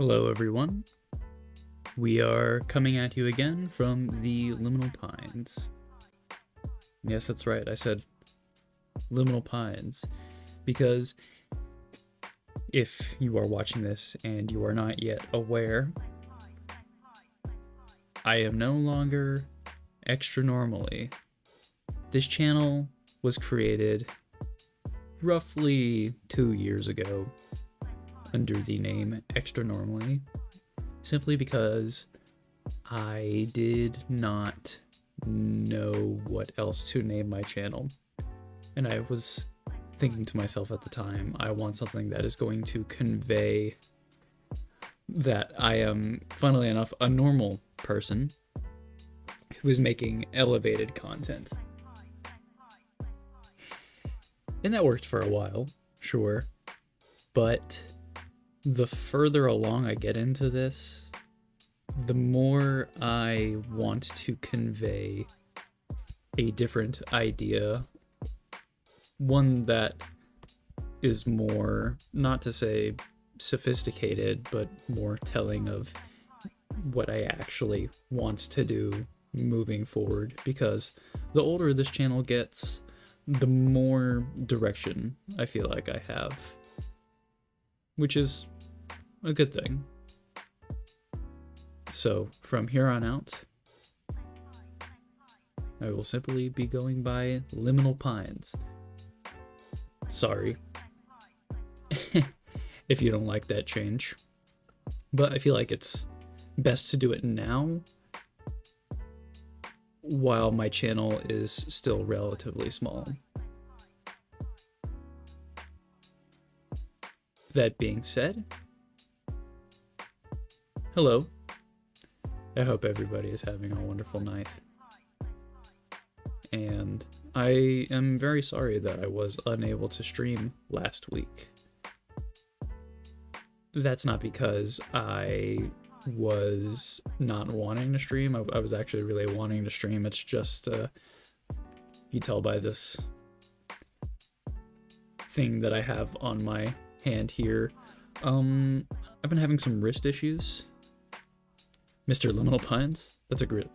Hello everyone, we are coming at you again from the Liminal Pines. Yes, that's right, I said Liminal Pines, because if you are watching this and you are not yet aware, I am no longer extra normally. This channel was created roughly 2 years ago under the name Extra Normally, simply because I did not know what else to name my channel. And I was thinking to myself at the time, I want something that is going to convey that I am, funnily enough, a normal person who is making elevated content. And that worked for a while, sure, but the further along I get into this, the more I want to convey a different idea, one that is more, not to say sophisticated, but more telling of what I actually want to do moving forward, because the older this channel gets, the more direction I feel like I have, which is a good thing. So from here on out, I will simply be going by Liminal Pines. Sorry if you don't like that change, but I feel like it's best to do it now while my channel is still relatively small. That being said, hello. I hope everybody is having a wonderful night. And I am very sorry that I was unable to stream last week. That's not because I was not wanting to stream. I was actually really wanting to stream. It's just, you tell by this thing that I have on my hand here. I've been having some wrist issues. Mr. Liminal Pines? That's a great...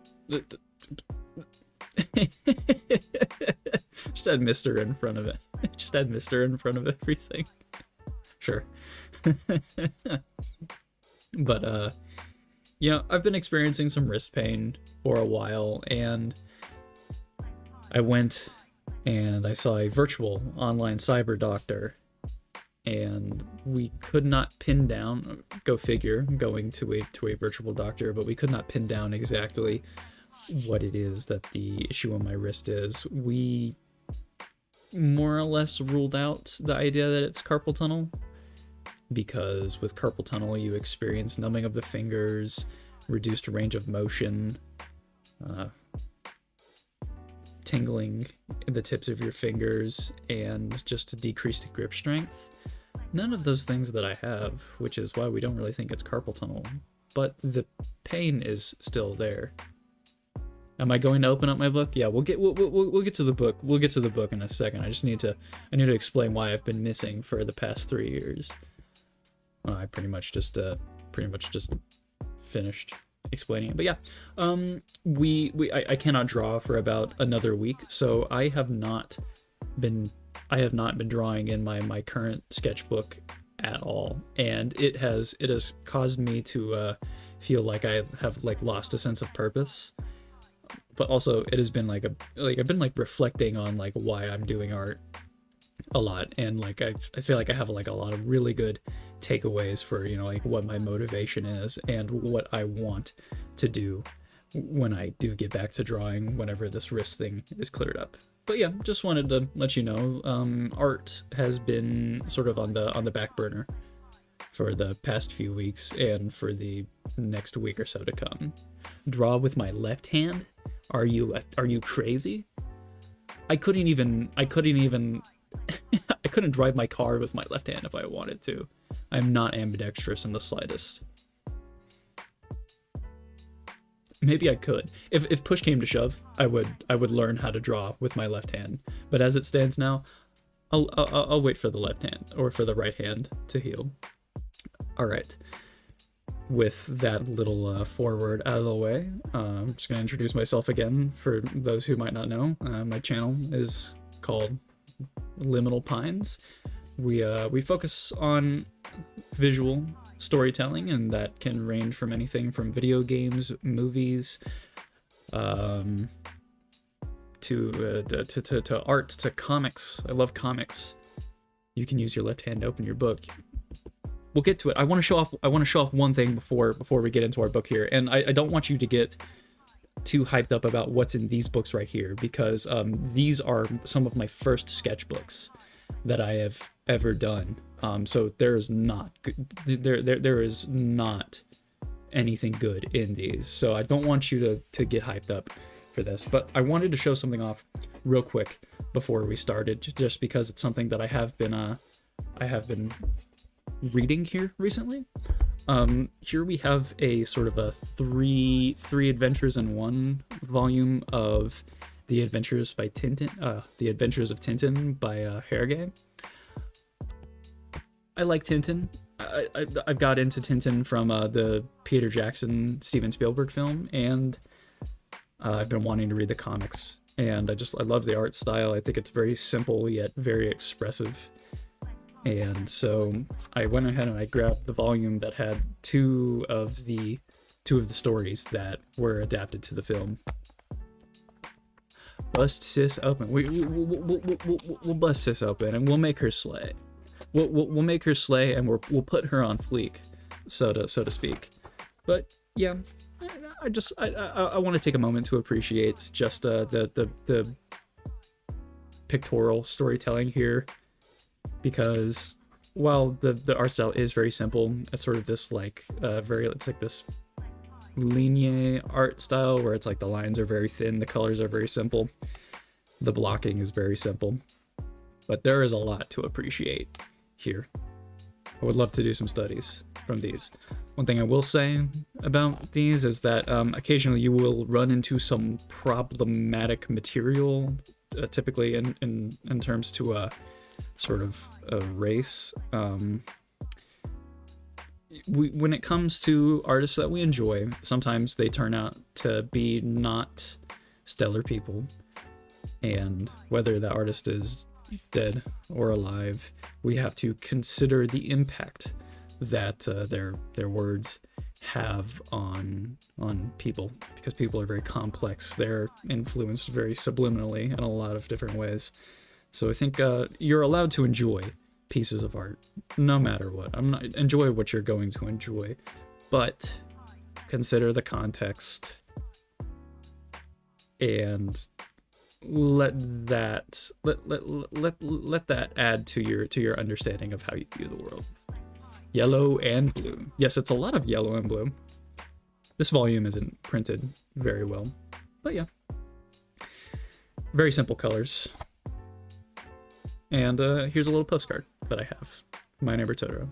Just add Mr. in front of it. Just add Mr. in front of everything. Sure. But, you know, I've been experiencing some wrist pain for a while, and I went and I saw a virtual online cyber doctor, and we could not pin down, go figure, going to a virtual doctor, but we could not pin down exactly what it is that the issue on my wrist is. We more or less ruled out the idea that it's carpal tunnel, because with carpal tunnel you experience numbing of the fingers, reduced range of motion, tingling in the tips of your fingers, and just a decreased grip strength. None of those things that I have, which is why we don't really think it's carpal tunnel, but the pain is still there. Am I going to open up my book? Yeah, we'll get to the book. We'll get to the book in a second. I need to explain why I've been missing for the past 3 years. Well, I pretty much just finished explaining it. But yeah, I cannot draw for about another week, so I have not been drawing in my current sketchbook at all, and it has caused me to feel like I have lost a sense of purpose. But also it has been I've been reflecting on why I'm doing art a lot, and I feel like I have a lot of really good takeaways for what my motivation is and what I want to do when I do get back to drawing, whenever this wrist thing is cleared up. But yeah, just wanted to let you know, art has been sort of on the back burner for the past few weeks, and for the next week or so to come. Draw with my left hand? Are you crazy? I couldn't even I couldn't drive my car with my left hand if I wanted to. I'm not ambidextrous in the slightest. Maybe I could. If push came to shove, I would learn how to draw with my left hand. But as it stands now, I'll wait for the left hand, or for the right hand, to heal. All right. with that little forward out of the way, I'm just going to introduce myself again for those who might not know. My channel is called Liminal Pines. We focus on visual storytelling, and that can range from anything from video games, movies, to art, to comics. I love comics. You can use your left hand to open your book. We'll get to it. I want to show off one thing before we get into our book here, and I don't want you to get too hyped up about what's in these books right here, because these are some of my first sketchbooks that I have ever done. So there is not anything good in these. So I don't want you to get hyped up for this, but I wanted to show something off real quick before we started, just because it's something that I have been reading here recently. Here we have a sort of a three adventures in one volume of The Adventures by Tintin, The Adventures of Tintin by Hergé. I like Tintin. I've got into Tintin from the Peter Jackson, Steven Spielberg film, and I've been wanting to read the comics, and I love the art style. I think it's very simple yet very expressive. And so I went ahead and I grabbed the volume that had two of the stories that were adapted to the film. Bust sis open. We'll bust sis open, and we'll make her slay. We'll make her slay, and we'll put her on fleek, so to speak. But yeah, I want to take a moment to appreciate just the pictorial storytelling here, because while the art style is very simple, it's sort of this it's like this linear art style where it's like the lines are very thin, the colors are very simple, the blocking is very simple, but there is a lot to appreciate here. I would love to do some studies from these. One thing I will say about these is that occasionally you will run into some problematic material, typically in terms to sort of a race. When it comes to artists that we enjoy, sometimes they turn out to be not stellar people, and whether the artist is dead or alive, we have to consider the impact that their words have on people, because people are very complex. They're influenced very subliminally in a lot of different ways. So I think you're allowed to enjoy pieces of art, no matter what. Enjoy what you're going to enjoy, but consider the context and let that add to your understanding of how you view the world. Yellow and blue. Yes, it's a lot of yellow and blue. This volume isn't printed very well, but yeah, very simple colors. And here's a little postcard that I have. My Neighbor Totoro.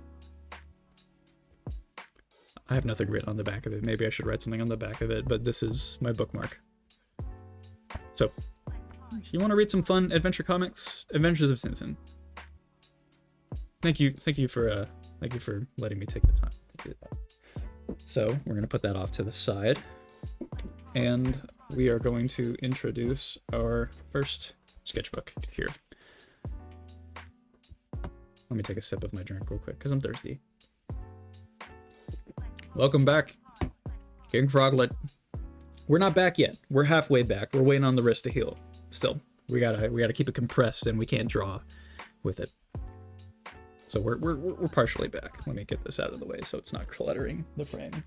I have nothing written on the back of it. Maybe I should write something on the back of it, but this is my bookmark. So, if you want to read some fun adventure comics, Adventures of Tintin. Thank you for letting me take the time to do that. So we're gonna put that off to the side, and we are going to introduce our first sketchbook here. Let me take a sip of my drink real quick because I'm thirsty. Welcome back, King Froglet. We're not back yet. We're halfway back. We're waiting on the wrist to heal. Still, we gotta keep it compressed, and we can't draw with it. So we're partially back. Let me get this out of the way so it's not cluttering the frame.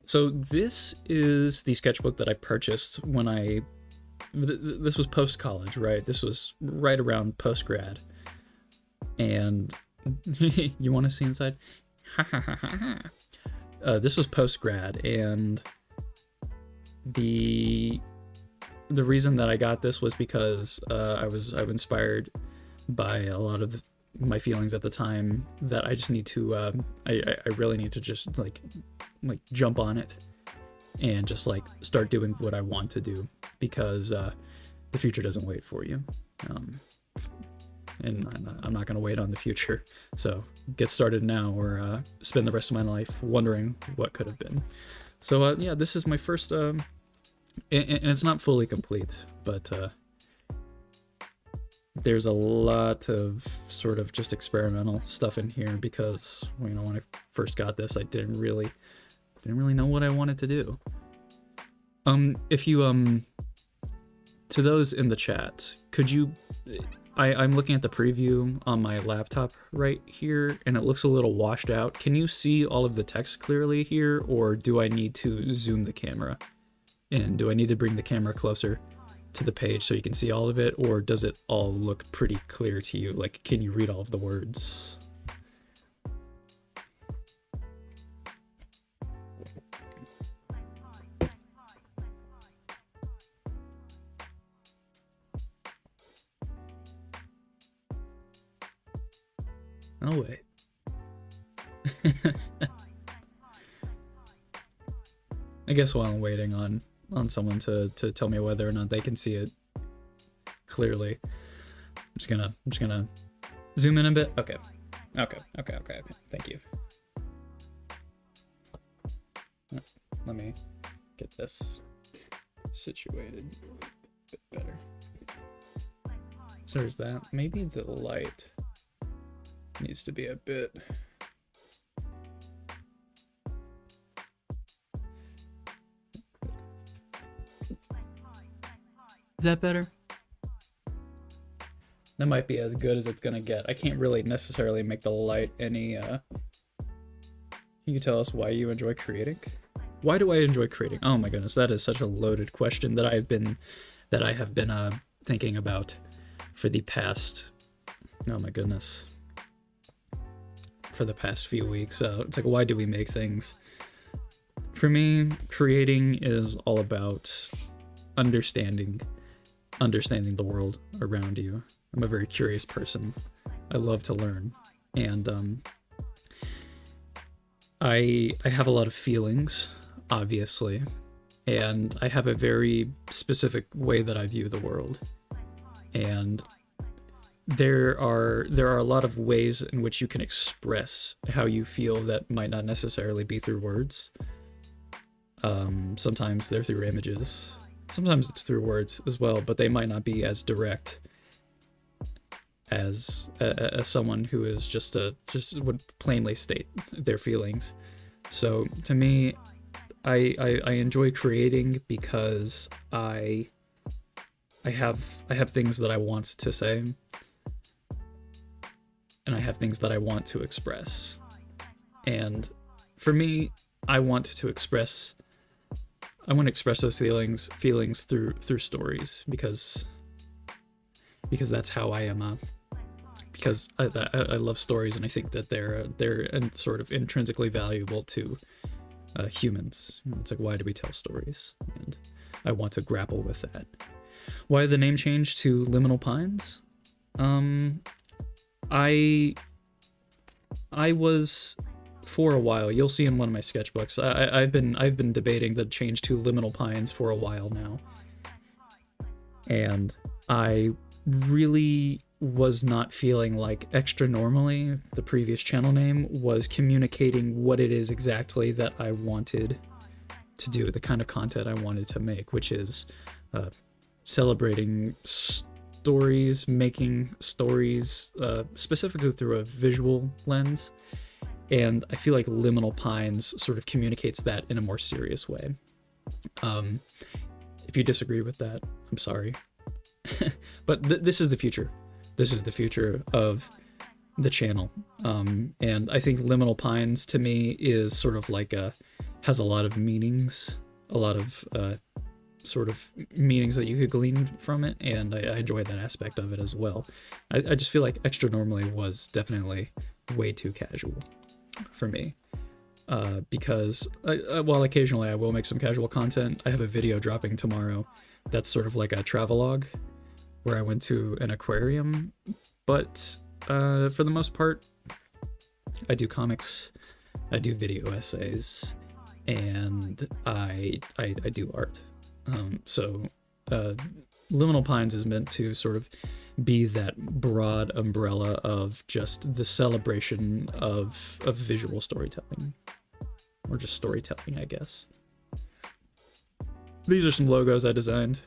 So this is the sketchbook that I purchased when this was post-college, right? This was right around post-grad. And you want to see inside? This was post-grad, and the reason that I got this was because I was inspired by a lot of my feelings at the time that I just need to I really need to just like jump on it and just like start doing what I want to do, because the future doesn't wait for you. and I'm not going to wait on the future. So get started now, or spend the rest of my life wondering what could have been. So yeah, this is my first, and it's not fully complete, but there's a lot of sort of just experimental stuff in here because, you know, when I first got this, I didn't really know what I wanted to do. If you to those in the chat, could you, I'm looking at the preview on my laptop right here, and it looks a little washed out. Can you see all of the text clearly here, or do I need to zoom the camera? And do I need to bring the camera closer to the page so you can see all of it, or does it all look pretty clear to you? Like, can you read all of the words? Oh, wait. I guess while I'm waiting on someone to tell me whether or not they can see it clearly, I'm just gonna zoom in a bit. Okay. Thank you. Let me get this situated a bit better. So there's that. Maybe the light needs to be a bit. Is that better? That might be as good as it's gonna get. I can't really necessarily make the light any, Can you tell us why you enjoy creating? Why do I enjoy creating? Oh my goodness, that is such a loaded question that I have been thinking about for the past, oh my goodness, for the past few weeks. It's like, why do we make things? For me, creating is all about understanding the world around you. I'm a very curious person. I love to learn, and I have a lot of feelings, obviously, and I have a very specific way that I view the world. And there are a lot of ways in which you can express how you feel that might not necessarily be through words. Sometimes they're through images. Sometimes it's through words as well, but they might not be as direct as someone who is just would plainly state their feelings. So to me, I enjoy creating because I have things that I want to say, and I have things that I want to express. And for me, I want to express those feelings through stories, because that's how I am. Because I love stories, and I think that they're sort of intrinsically valuable to humans. It's like, why do we tell stories? And I want to grapple with that. Why the name change to Liminal Pines? I was, for a while, you'll see in one of my sketchbooks, I've been debating the change to Liminal Pines for a while now, and I really was not feeling like Extra Normally, the previous channel name, was communicating what it is exactly that I wanted to do, the kind of content I wanted to make, which is celebrating stories, making stories specifically through a visual lens. And I feel like Liminal Pines sort of communicates that in a more serious way. If you disagree with that, I'm sorry. But this is the future. This is the future of the channel. And I think Liminal Pines, to me, is sort of like has a lot of meanings, a lot of sort of meanings that you could glean from it, and I enjoy that aspect of it as well. I just feel like Extra Normally was definitely way too casual for me, because while occasionally I will make some casual content, I have a video dropping tomorrow that's sort of like a travelogue where I went to an aquarium, but for the most part, I do comics, I do video essays, and I do art. So Liminal Pines is meant to sort of be that broad umbrella of just the celebration of visual storytelling, or just storytelling, I guess. These are some logos I designed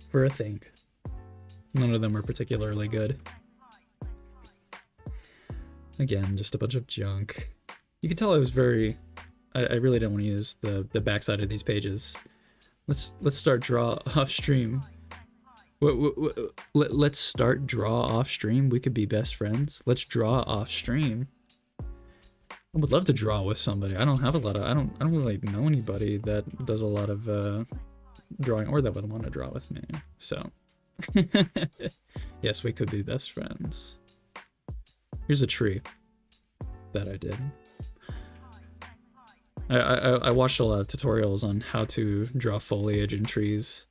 for a thing. None of them are particularly good. Again, just a bunch of junk. You can tell I was very... I really didn't want to use the backside of these pages. Let's start draw off stream. Let's start draw off stream. We could be best friends. Let's draw off stream. I would love to draw with somebody. I don't have a lot of... I don't really know anybody that does a lot of drawing, or that would want to draw with me. So, yes, we could be best friends. Here's a tree that I did. I watched a lot of tutorials on how to draw foliage in trees,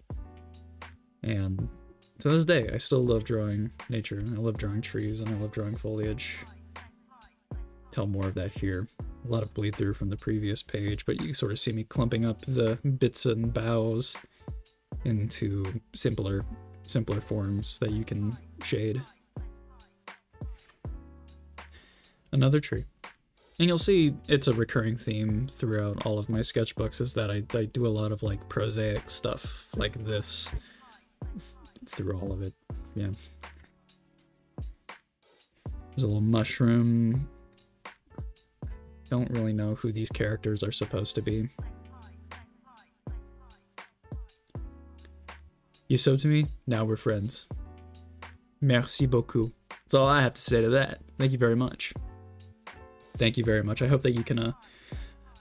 and to this day, I still love drawing nature. I love drawing trees, and I love drawing foliage. Tell more of that here. A lot of bleed through from the previous page, but you sort of see me clumping up the bits and boughs into simpler forms that you can shade. Another tree. And you'll see it's a recurring theme throughout all of my sketchbooks, is that I do a lot of like prosaic stuff like this through all of it. Yeah. There's a little mushroom. Don't really know who these characters are supposed to be. You subbed to me? Now we're friends. Merci beaucoup. That's all I have to say to that. Thank you very much. Thank you very much. I hope that you can,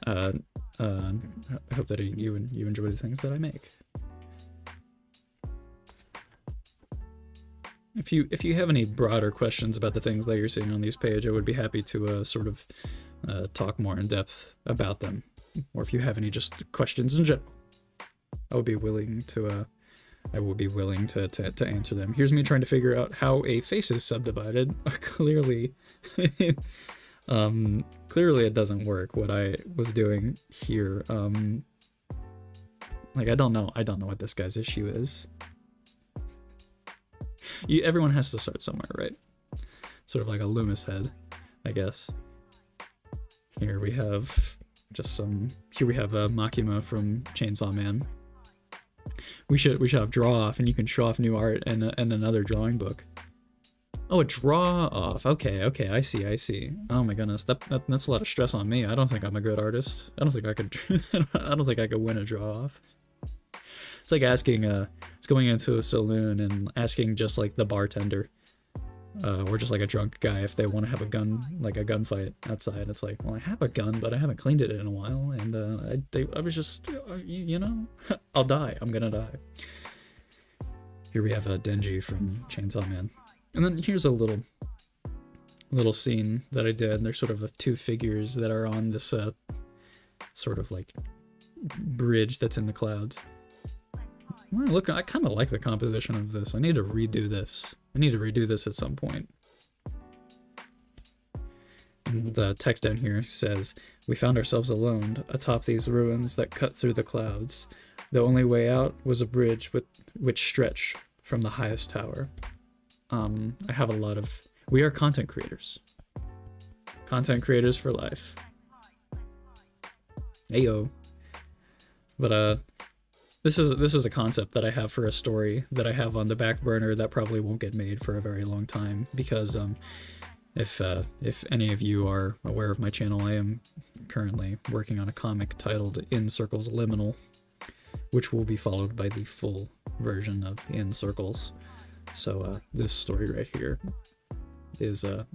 I hope that you enjoy the things that I make. If you have any broader questions about the things that you're seeing on these pages, I would be happy to sort of talk more in depth about them. Or if you have any just questions in general, I will be willing to answer them. Here's me trying to figure out how a face is subdivided. Clearly, clearly it doesn't work, what I was doing here. Like, I don't know what this guy's issue is. Everyone has to start somewhere, right? Sort of like a Loomis head, I guess. Here we have here we have Makima from Chainsaw Man. We should have draw off, and you can show off new art and another drawing book. Oh, a draw off. Okay, I see. Oh my goodness, that's a lot of stress on me. I don't think I'm a good artist. I don't think I could. I don't think I could win a draw off. It's like asking, it's going into a saloon and asking just like the bartender, or just like a drunk guy, if they want to have a gun, like a gunfight outside. It's like, well, I have a gun, but I haven't cleaned it in a while, and I was just, you know, I'll die. I'm gonna die. Here we have Denji from Chainsaw Man. And then here's a little scene that I did. There's sort of two figures that are on this sort of like bridge that's in the clouds. Look, I kind of like the composition of this. I need to redo this. I need to redo this at some point. And the text down here says, "We found ourselves alone atop these ruins that cut through the clouds. The only way out was a bridge which stretched from the highest tower." I have a lot of... We are content creators. Content creators for life. Heyo. But, this is a concept that I have for a story that I have on the back burner that probably won't get made for a very long time, because, if any of you are aware of my channel, I am currently working on a comic titled In Circles Liminal, which will be followed by the full version of In Circles. So this story right here is, and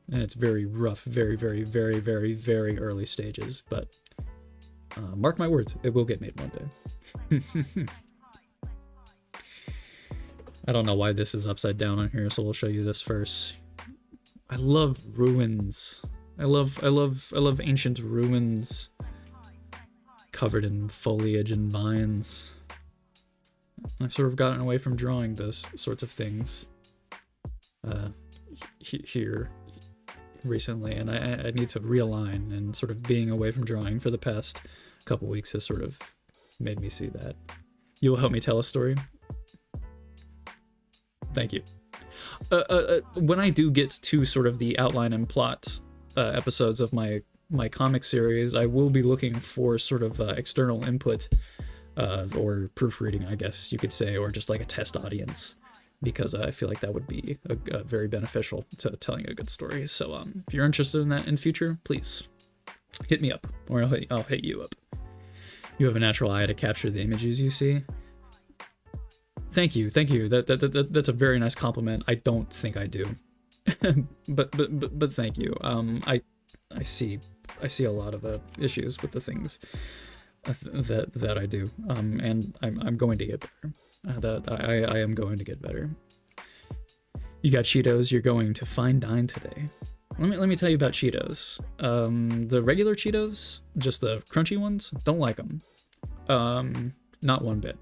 it's very rough, very, very, very, very, very early stages, but mark my words, it will get made one day. I don't know why this is upside down on here, so we'll show you this first. I love ruins. I love ancient ruins covered in foliage and vines. I've sort of gotten away from drawing those sorts of things here recently, and I need to realign, and sort of being away from drawing for the past couple weeks has sort of made me see that. You will help me tell a story? Thank you. When I do get to sort of the outline and plot episodes of my comic series, I will be looking for sort of external input or proofreading, I guess you could say, or just like a test audience, because I feel like that would be very beneficial to telling a good story. So if you're interested in that in future, please hit me up, or I'll hit you up. You have a natural eye to capture the images you see. Thank you. That's a very nice compliment. I don't think I do, but thank you. I see a lot of issues with the things that I do, and I'm going to get better. I am going to get better. You got Cheetos. You're going to fine dine today. Let me tell you about Cheetos. The regular Cheetos, just the crunchy ones, don't like them. Not one bit.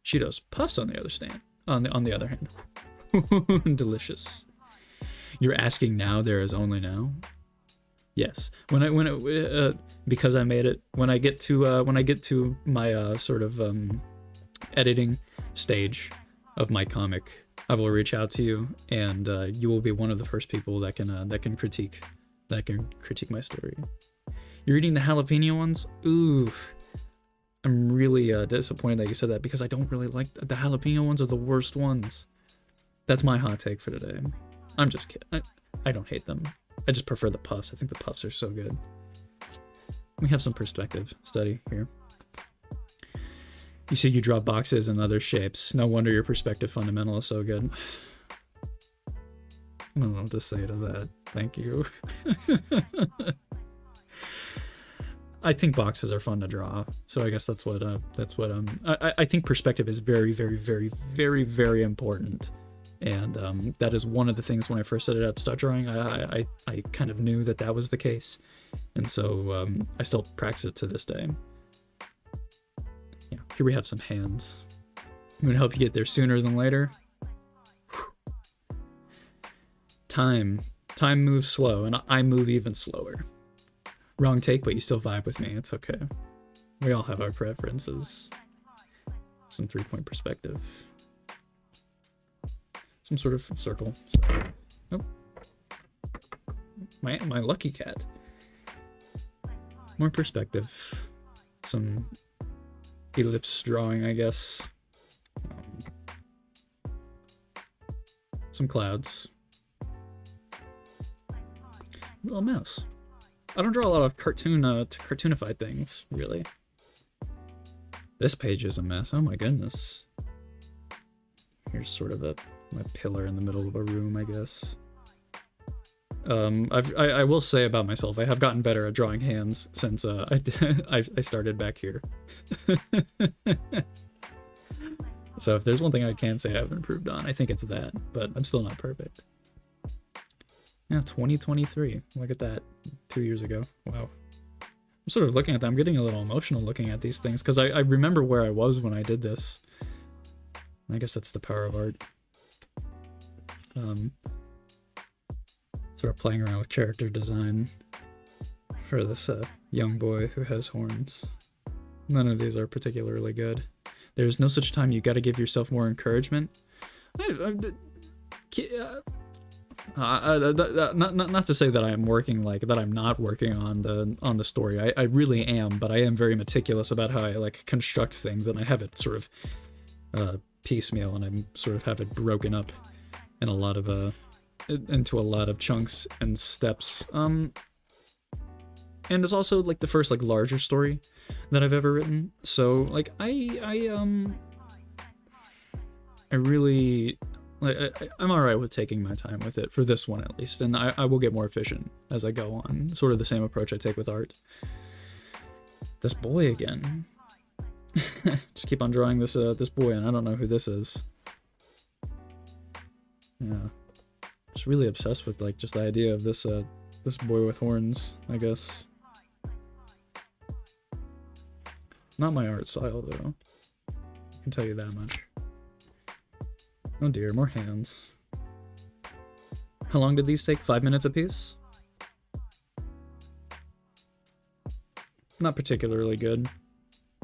Cheetos Puffs on the other hand, delicious. You're asking now. There is only now. Yes. Because I made it. When I get to my sort of editing stage of my comic, I will reach out to you, and you will be one of the first people that can critique my story. You're eating the jalapeno ones? Ooh, I'm really disappointed that you said that, because I don't really like the jalapeno ones. Are the worst ones. That's my hot take for today. I'm just kidding. I don't hate them. I just prefer the Puffs. I think the Puffs are so good. We have some perspective study here. You see, you draw boxes and other shapes. No wonder your perspective fundamental is so good. I don't know what to say to that. Thank you. I think boxes are fun to draw, so I guess that's what I think perspective is very, very, very, very, very important, and that is one of the things when I first set it out to start drawing. I kind of knew that was the case, and so I still practice it to this day. Yeah, here we have some hands. I'm gonna help you get there sooner than later. Whew. Time moves slow, and I move even slower. Wrong take, but you still vibe with me. It's okay. We all have our preferences. Some 3-point perspective. Some sort of circle. Oh. My lucky cat. More perspective. Some ellipse drawing, I guess. Some clouds. Little mouse. I don't draw a lot of cartoonified things, really. This page is a mess. Oh my goodness. Here's sort of my pillar in the middle of a room, I guess. I will say about myself, I have gotten better at drawing hands since I started back here. So if there's one thing I can say I've improved on, I think it's that, but I'm still not perfect. Yeah, 2023. Look at that. 2 years ago. Wow. I'm sort of looking at that. I'm getting a little emotional looking at these things, because I remember where I was when I did this. I guess that's the power of art. Sort of playing around with character design for this young boy who has horns. None of these are particularly good. There's no such time. You got to give yourself more encouragement. Not to say that I am working that I'm not working on the story. I really am, but I am very meticulous about how I construct things, and I have it sort of piecemeal, and I sort of have it broken up in into a lot of chunks and steps. And it's also the first larger story that I've ever written. So I really. I'm alright with taking my time with it, for this one at least, and I will get more efficient as I go on. Sort of the same approach I take with art. This boy again. Just keep on drawing this boy, and I don't know who this is. Yeah. Just really obsessed with just the idea of this boy with horns, I guess. Not my art style though. I can tell you that much. Oh dear, more hands. How long did these take? 5 minutes apiece? Not particularly good.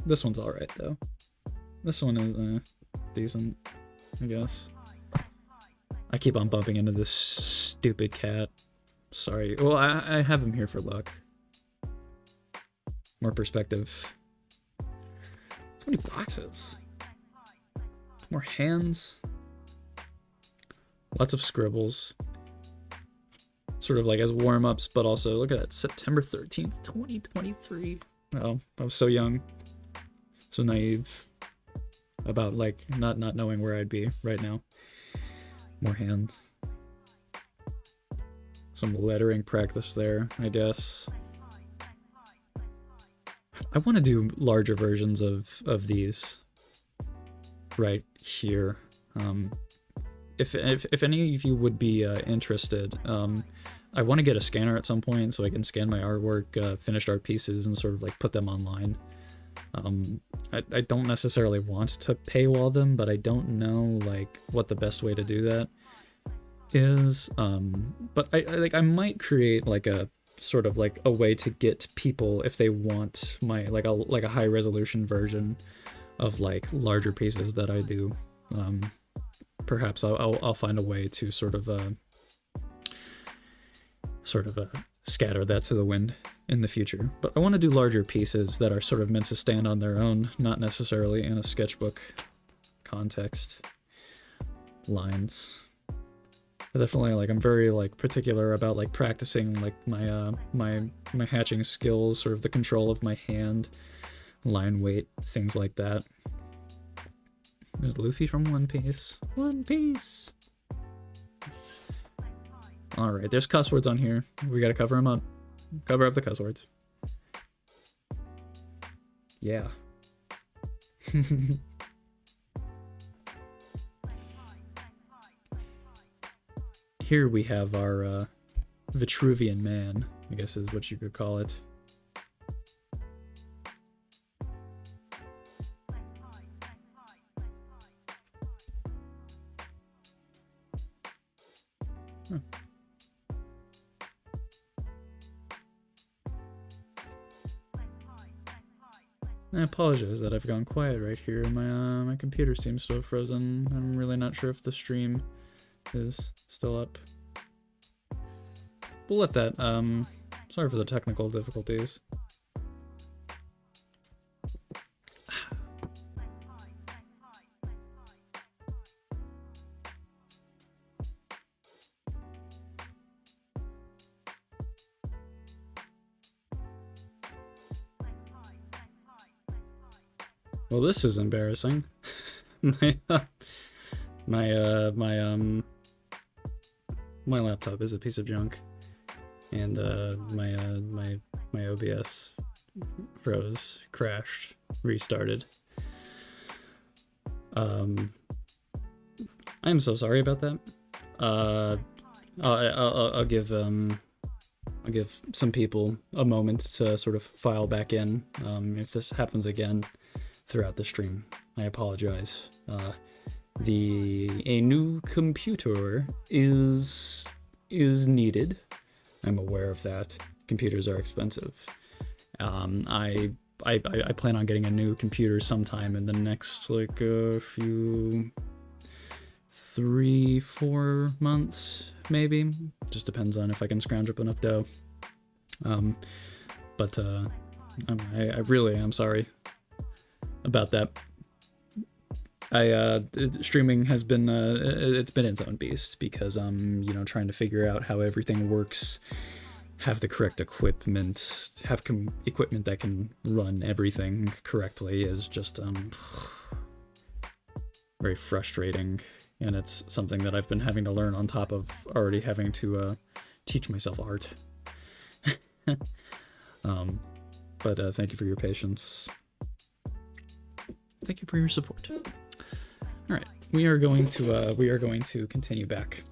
This one's alright though. This one is decent, I guess. I keep on bumping into this stupid cat. Sorry. Well, I have him here for luck. More perspective. So many boxes. More hands. Lots of scribbles. Sort of like as warm-ups, but also, look at that, September 13th, 2023. Oh, I was so young. So naive about, like, not knowing where I'd be right now. More hands. Some lettering practice there, I guess. I want to do larger versions of these right here. If any of you would be interested, I want to get a scanner at some point so I can scan my artwork, finished art pieces, and sort of like put them online. I don't necessarily want to paywall them, but I don't know like what the best way to do that is. But I might create like a sort of like a way to get people, if they want my like a high resolution version of like larger pieces that I do. Perhaps I'll find a way to sort of scatter that to the wind in the future. But I want to do larger pieces that are sort of meant to stand on their own, not necessarily in a sketchbook context. Lines. I definitely like, I'm very like particular about like practicing like my my hatching skills, sort of the control of my hand, line weight, things like that. There's Luffy from One Piece. One Piece! Alright, there's cuss words on here. We gotta cover them up. Cover up the cuss words. Yeah. Here we have our Vitruvian man, I guess is what you could call it. Huh. I apologize that I've gone quiet right here. My computer seems so frozen. I'm really not sure if the stream is still up. We'll let that. Sorry for the technical difficulties. Well, this is embarrassing. My laptop is a piece of junk, and my OBS froze, crashed, restarted. I'm so sorry about that. I'll give some people a moment to sort of file back in. If this happens again throughout the stream, I apologize. A new computer is needed. I'm aware of that. Computers are expensive. I plan on getting a new computer sometime in the next like a few 3-4 months maybe. Just depends on if I can scrounge up enough dough. But I really am sorry about that. Streaming has been it's been its own beast because you know, trying to figure out how everything works, have the correct equipment, have equipment that can run everything correctly is just very frustrating, and it's something that I've been having to learn on top of already having to teach myself art. But thank you for your patience. Thank you for your support. All right, we are going to continue back.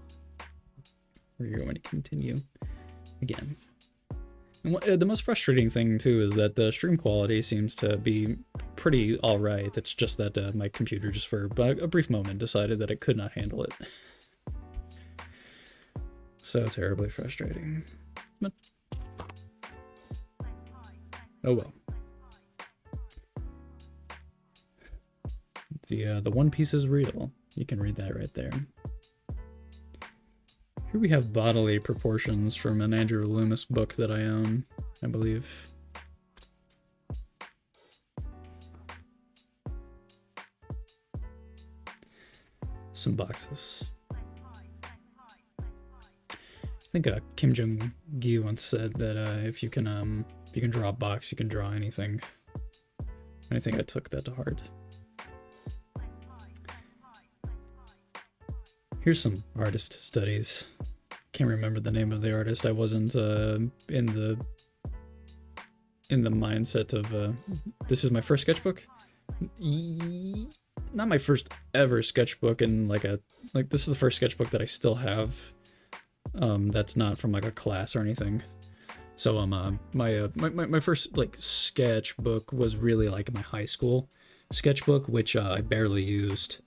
We're going to continue again. And the most frustrating thing too is that the stream quality seems to be pretty all right. It's just that my computer just for a brief moment decided that it could not handle it. So terribly frustrating. But oh well. The One Piece is real. You can read that right there. Here we have bodily proportions from an Andrew Loomis book that I own, I believe. Some boxes. I think Kim Jong-gi once said that if you can draw a box, you can draw anything. And I think I took that to heart. Here's some artist studies. Can't remember the name of the artist. I wasn't in the mindset of this is my first sketchbook. Not my first ever sketchbook, and like this is the first sketchbook that I still have. That's not from like a class or anything. So my first like sketchbook was really like my high school sketchbook, which I barely used.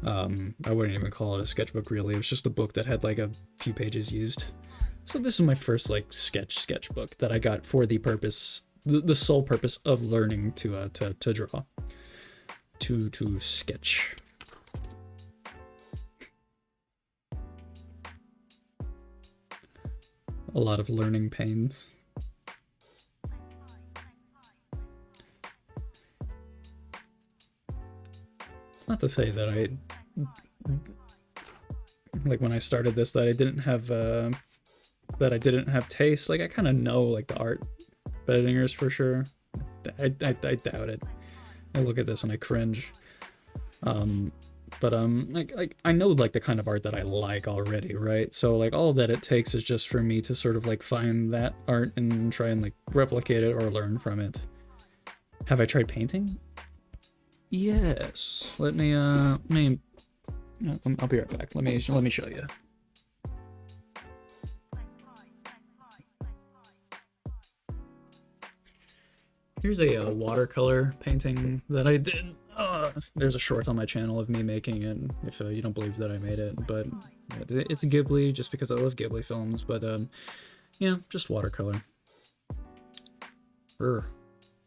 I wouldn't even call it a sketchbook really. It was just a book that had like a few pages used. So this is my first like sketchbook that I got for the purpose, the sole purpose of learning to draw, to sketch. A lot of learning pains. It's not to say that I, like when I started this, that I didn't have taste. Like I kind of know like the art Bedingers for sure. I doubt it. I look at this and I cringe. But like I know like the kind of art that I like already, right? So like all that it takes is just for me to sort of like find that art and try and like replicate it or learn from it. Have I tried painting? Yes. I'll be right back. Let me show you. Here's a watercolor painting that I did. There's a short on my channel of me making it, if you don't believe that I made it, but it's Ghibli just because I love Ghibli films, but yeah, just watercolor. The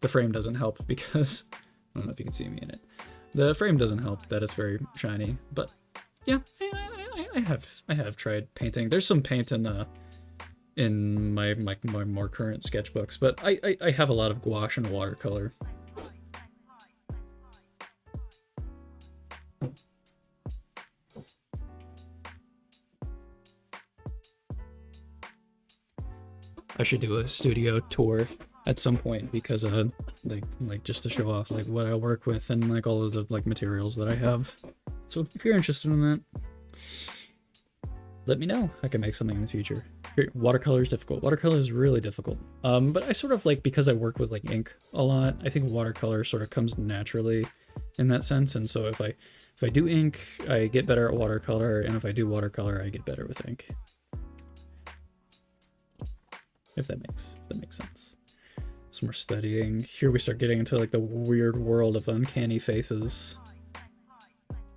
frame doesn't help because, I don't know if you can see me in it. The frame doesn't help that it's very shiny, but yeah, I have tried painting. There's some paint in my more current sketchbooks, but I have a lot of gouache and watercolor. I should do a studio tour at some point because like just to show off like what I work with and like all of the like materials that I have. So if you're interested in that, let me know. I can make something in the future. Here, watercolor is difficult. Watercolor is really difficult. But I sort of like, because I work with like ink a lot, I think watercolor sort of comes naturally in that sense. And so if I do ink, I get better at watercolor, and if I do watercolor, I get better with ink. If that makes sense. Some more studying. Here we start getting into like the weird world of uncanny faces.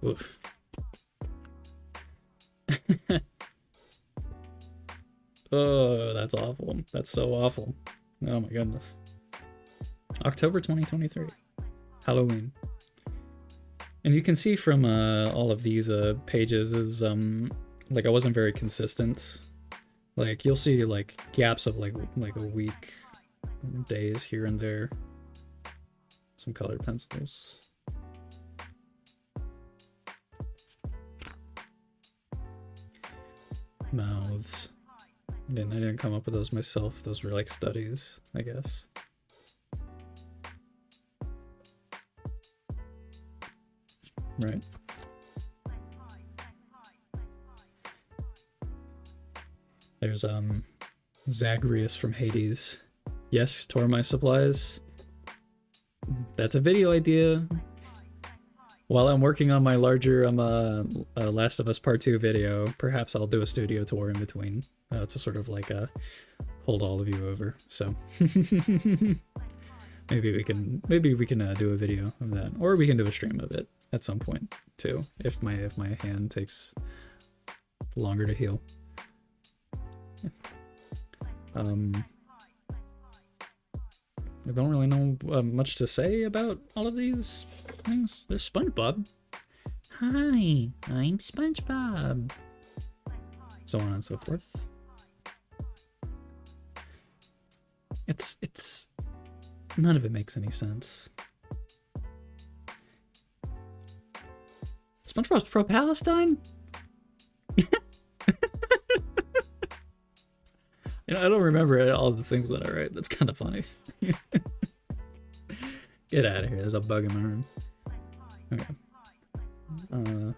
Oof. Oh, that's awful. That's so awful. Oh my goodness. October 2023. Halloween. And you can see from all of these pages is like I wasn't very consistent. Like you'll see like gaps of like a week, days here and there. Some colored pencils. Mouths. I didn't come up with those myself. Those were like studies, I guess. Right. There's Zagreus from Hades. Yes, tore my supplies. That's a video idea. While I'm working on my larger Last of Us Part 2 video, perhaps I'll do a studio tour in between to sort of like hold all of you over. So maybe we can do a video of that, or we can do a stream of it at some point too, if my hand takes longer to heal. I don't really know much to say about all of these things. There's SpongeBob. Hi, I'm SpongeBob. so on and so forth. It's none of it makes any sense. SpongeBob's pro-Palestine? You know, I don't remember all the things that I write. That's kind of funny. Get out of here. There's a bug in my room. Okay.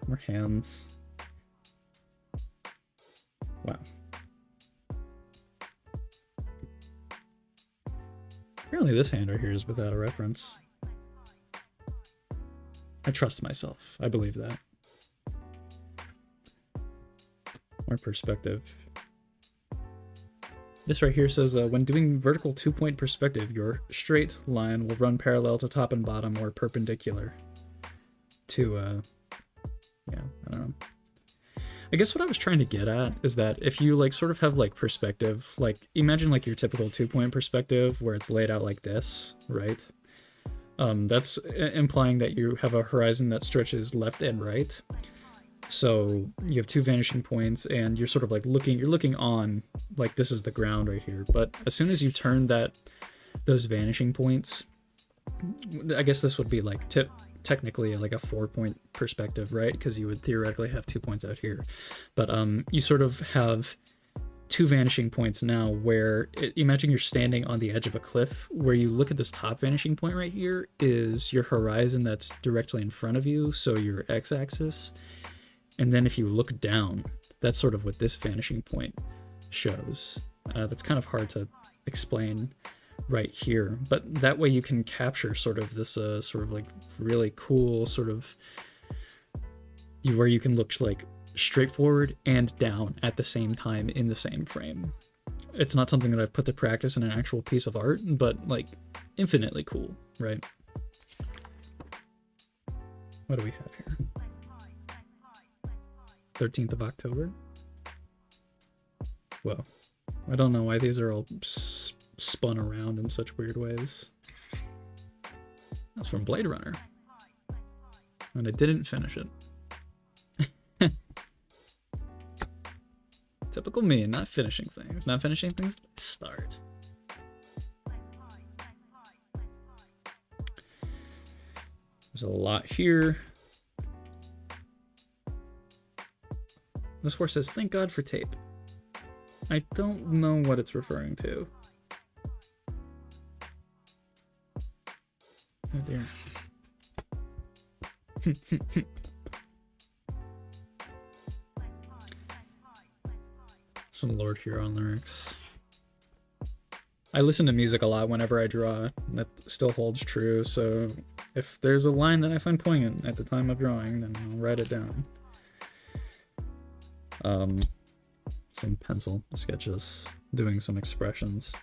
More hands. Wow. Apparently this hand right here is without a reference. I trust myself. I believe that. More perspective. This right here says, when doing vertical 2-point perspective, your straight line will run parallel to top and bottom or perpendicular to, yeah, I don't know. I guess what I was trying to get at is that if you like sort of have like perspective, like imagine like your typical 2-point perspective where it's laid out like this, right? That's implying that you have a horizon that stretches left and right. So you have 2 vanishing points and you're sort of like you're looking on, like this is the ground right here. But as soon as you turn those vanishing points, I guess this would be like technically like a 4-point perspective, right? Because you would theoretically have 2 points out here. But you sort of have 2 vanishing points now where, imagine you're standing on the edge of a cliff, where you look at this top vanishing point right here is your horizon that's directly in front of you, so your x-axis. And then if you look down, that's sort of what this vanishing point shows. That's kind of hard to explain right here, but that way you can capture sort of this sort of like really cool sort of where you can look like straight forward and down at the same time in the same frame. It's not something that I've put to practice in an actual piece of art, but like infinitely cool, right? What do we have here? 13th of October. Whoa. I don't know why these are all spun around in such weird ways. That's from Blade Runner. And I didn't finish it. Typical me, not finishing things. Not finishing things, start. There's a lot here. This horse says, thank God for tape. I don't know what it's referring to. Oh dear. Some Lord Huron lyrics. I listen to music a lot whenever I draw. That still holds true, so if there's a line that I find poignant at the time of drawing, then I'll write it down. Some pencil sketches, doing some expressions.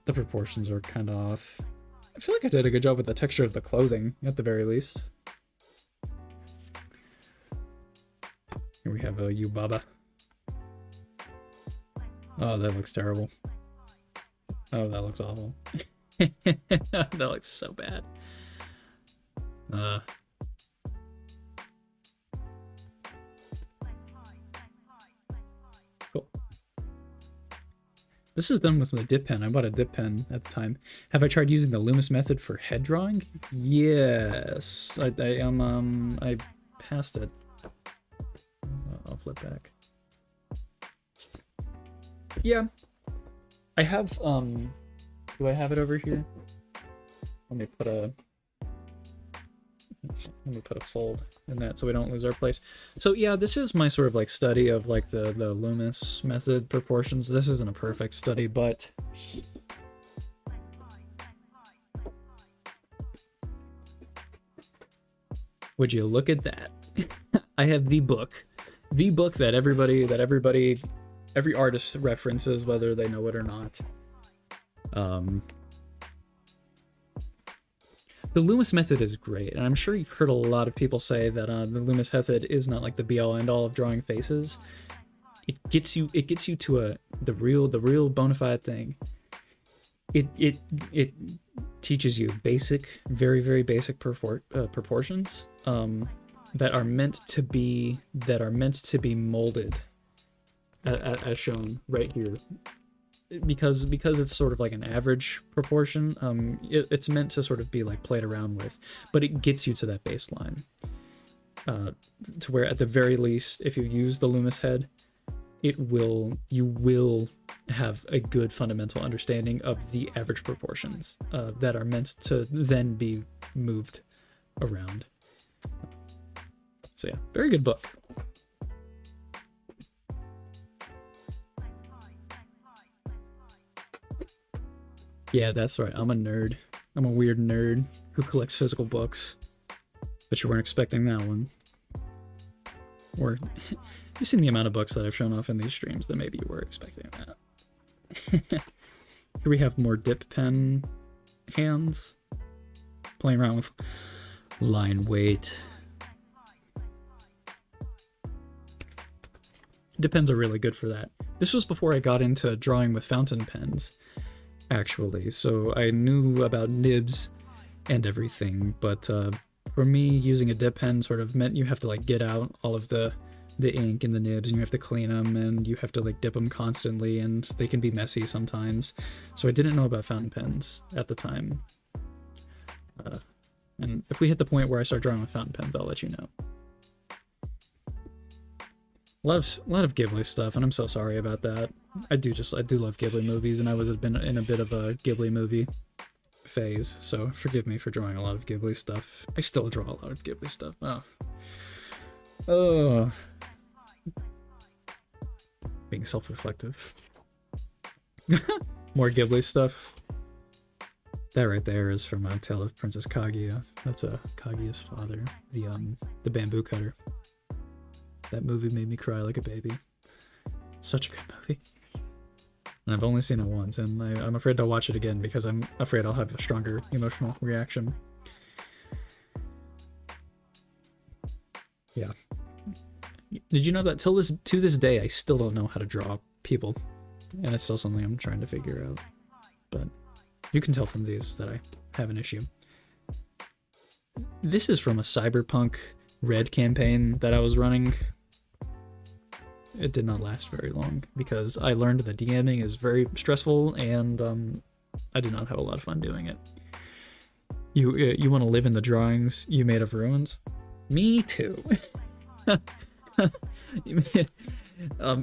The proportions are kind of off. I feel like I did a good job with the texture of the clothing, at the very least. Here we have a Yubaba. Oh, that looks terrible. Oh, that looks awful. That looks so bad. Cool. This is done with a dip pen. I bought a dip pen at the time. Have I tried using the Loomis method for head drawing? Yes. I passed it. I'll flip back. Yeah. I have do I have it over here? Let me put a fold in that so we don't lose our place. So yeah, this is my sort of like study of like the Loomis method proportions. This isn't a perfect study, but would you look at that? I have the book that every artist references, whether they know it or not. The Loomis method is great, and I'm sure you've heard a lot of people say that the Loomis method is not like the be-all end-all of drawing faces. It gets you to the real bona fide thing. It teaches you basic, very basic proportions. that are meant to be molded, as shown right here. Because it's sort of like an average proportion, it's meant to sort of be like played around with, but it gets you to that baseline, to where at the very least, if you use the Loomis head, you will have a good fundamental understanding of the average proportions that are meant to then be moved around. So yeah, very good book. Yeah, that's right. I'm a nerd. I'm a weird nerd who collects physical books. But you weren't expecting that one. Or you've seen the amount of books that I've shown off in these streams, that maybe you were expecting that. Here we have more dip pen hands. Playing around with line weight. Dip pens are really good for that. This was before I got into drawing with fountain pens, actually, so I knew about nibs and everything, but for me, using a dip pen sort of meant you have to like get out all of the ink in the nibs, and you have to clean them, and you have to like dip them constantly, and they can be messy sometimes. So I didn't know about fountain pens at the time. And if we hit the point where I start drawing with fountain pens, I'll let you know. A lot of Ghibli stuff, and I'm so sorry about that. I do love Ghibli movies, and I was been in a bit of a Ghibli movie phase, so forgive me for drawing a lot of Ghibli stuff. I still draw a lot of Ghibli stuff. Oh. Being self-reflective. More Ghibli stuff. That right there is from A Tale of Princess Kaguya. That's Kaguya's father, the bamboo cutter. That movie made me cry like a baby. Such a good movie. And I've only seen it once, and I'm afraid to watch it again because I'm afraid I'll have a stronger emotional reaction. Yeah. Did you know that to this day I still don't know how to draw people, and it's still something I'm trying to figure out. But you can tell from these that I have an issue. This is from a Cyberpunk Red campaign that I was running. It did not last very long because I learned that DMing is very stressful, and I did not have a lot of fun doing it. You want to live in the drawings you made of ruins? Me too.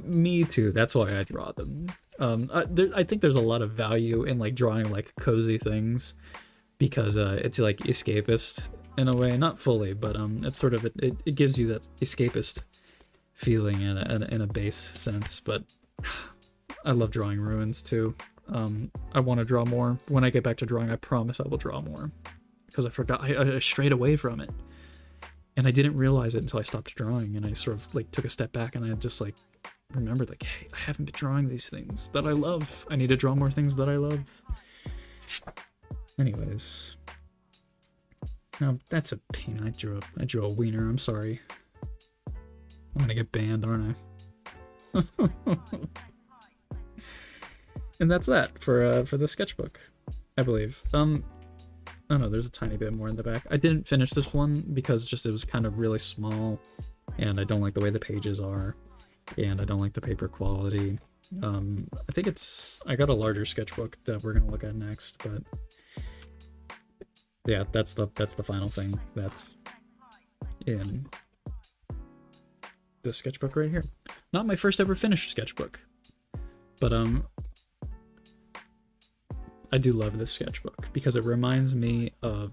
Me too. That's why I draw them. I think there's a lot of value in like drawing like cozy things because it's like escapist in a way, not fully, but it's sort of it gives you that escapist feeling in a base sense. But I love drawing ruins too. I want to draw more. When I get back to drawing, I promise I will draw more because I forgot. I strayed away from it, and I didn't realize it until I stopped drawing, and I sort of like took a step back, and I just like remembered like, hey, I haven't been drawing these things that I love. I need to draw more things that I love. Anyways, now that's a pain. I drew a wiener. I'm sorry. I'm gonna get banned, aren't I? And that's that for the sketchbook, I believe. Oh no, there's a tiny bit more in the back. I didn't finish this one because just it was kind of really small, and I don't like the way the pages are, and I don't like the paper quality. I think I got a larger sketchbook that we're gonna look at next, but yeah, that's the final thing that's in this sketchbook right here. Not my first ever finished sketchbook, but I do love this sketchbook because it reminds me of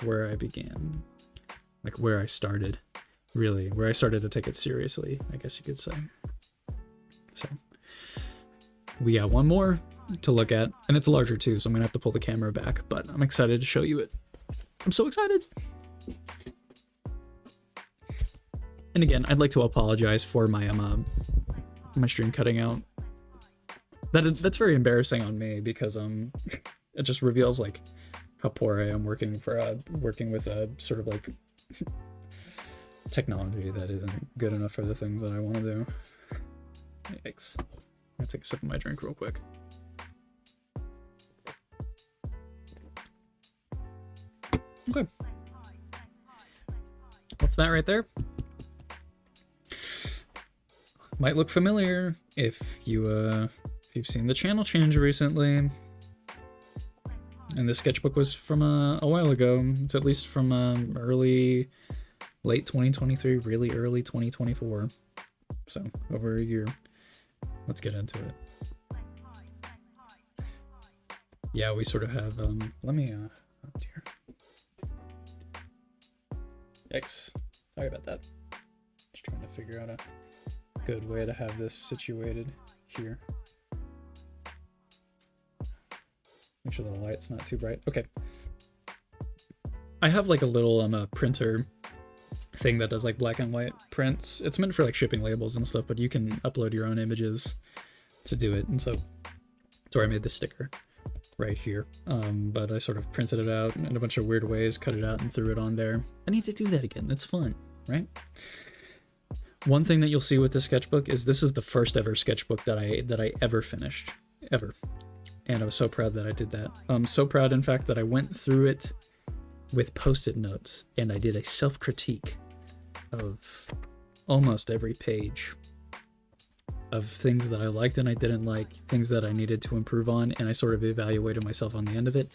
where I began, like where I started, really, where I started to take it seriously, I guess you could say. So we got one more to look at, and it's larger too, so I'm gonna have to pull the camera back, but I'm excited to show you it. I'm so excited. And again, I'd like to apologize for my my stream cutting out. That's very embarrassing on me because it just reveals like how poor I am working with a sort of like technology that isn't good enough for the things that I want to do. Yikes. I'm gonna take a sip of my drink real quick. Okay. What's that right there? Might look familiar if you've seen the channel change recently. And this sketchbook was from a while ago. It's at least from late 2023, really early 2024. So over a year. Let's get into it. Yeah, we sort of have, let me, oh dear. Yikes. Sorry about that. Just trying to figure out a good way to have this situated here. Make sure the light's not too bright. Okay. I have like a little printer thing that does like black and white prints. It's meant for like shipping labels and stuff, but you can upload your own images to do it. And so that's where I made this sticker right here. But I sort of printed it out in a bunch of weird ways, cut it out and threw it on there. I need to do that again. That's fun, right? One thing that you'll see with this sketchbook is this is the first ever sketchbook that I ever finished, ever. And I was so proud that I did that. I'm so proud, in fact, that I went through it with Post-it notes and I did a self-critique of almost every page of things that I liked and I didn't like, things that I needed to improve on, and I sort of evaluated myself on the end of it.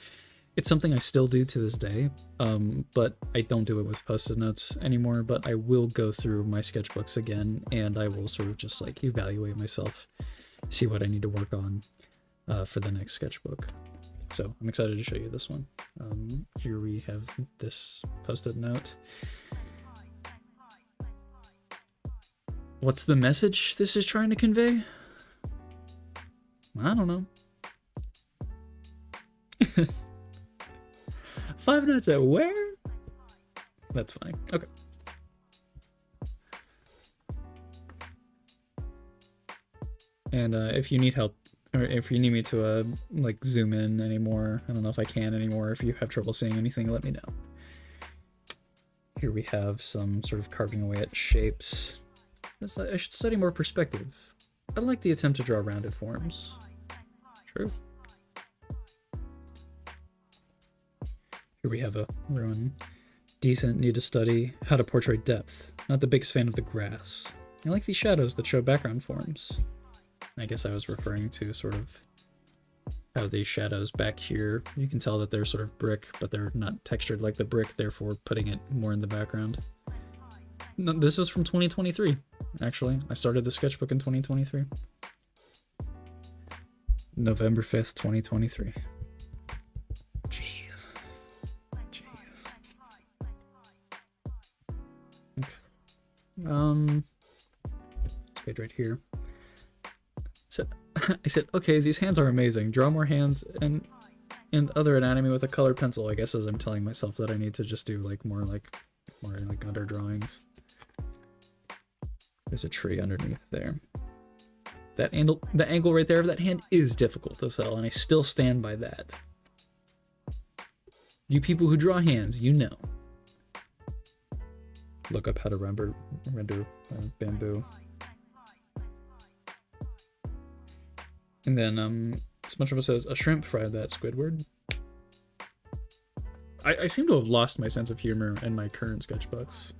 It's something I still do to this day, but I don't do it with Post-it notes anymore, but I will go through my sketchbooks again and I will sort of just like evaluate myself, see what I need to work on for the next sketchbook. So I'm excited to show you this one. Here we have this Post-it note. What's the message this is trying to convey? I don't know. 5 Nights at where? That's funny. Okay. And if you need help, or if you need me to like zoom in anymore, I don't know if I can anymore. If you have trouble seeing anything, let me know. Here we have some sort of carving away at shapes. I should study more perspective. I like the attempt to draw rounded forms. True. Here we have a ruin. Decent, need to study how to portray depth. Not the biggest fan of the grass. I like these shadows that show background forms. I guess I was referring to sort of how these shadows back here, you can tell that they're sort of brick, but they're not textured like the brick, therefore putting it more in the background. No, this is from 2023, actually. I started the sketchbook in 2023. November 5th, 2023. Jeez. Okay. This page right here. So I said, okay, these hands are amazing. Draw more hands and other anatomy with a colored pencil. I guess as I'm telling myself that I need to just do like more under drawings. There's a tree underneath there. The angle right there of that hand is difficult to sell, and I still stand by that. You people who draw hands, you know. Look up how to render bamboo. And then SpongeBob says, a shrimp fried that, Squidward. I seem to have lost my sense of humor in my current sketchbooks.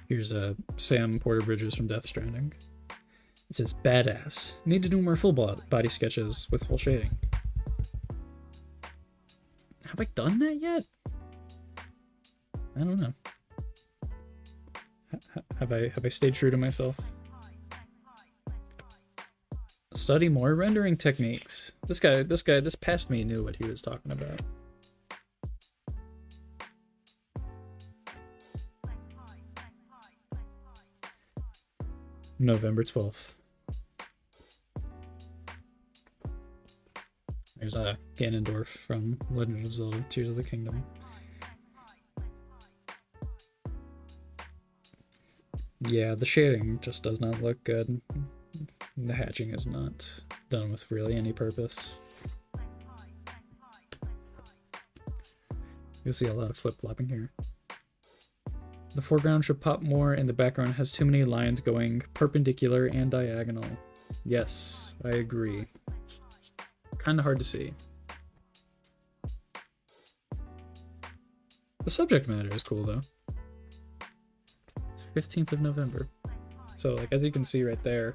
Here's Sam Porter Bridges from Death Stranding. It says, badass. Need to do more full body sketches with full shading. Have I done that yet? I don't know. Have I stayed true to myself? Study more rendering techniques. This past me knew what he was talking about. November 12th. There's Ganondorf from Legend of Zelda Tears of the Kingdom. Yeah, the shading just does not look good. The hatching is not done with really any purpose. You'll see a lot of flip-flopping here. The foreground should pop more and the background has too many lines going perpendicular and diagonal. Yes, I agree. Kind of hard to see. The subject matter is cool though. It's 15th of November. So like as you can see right there,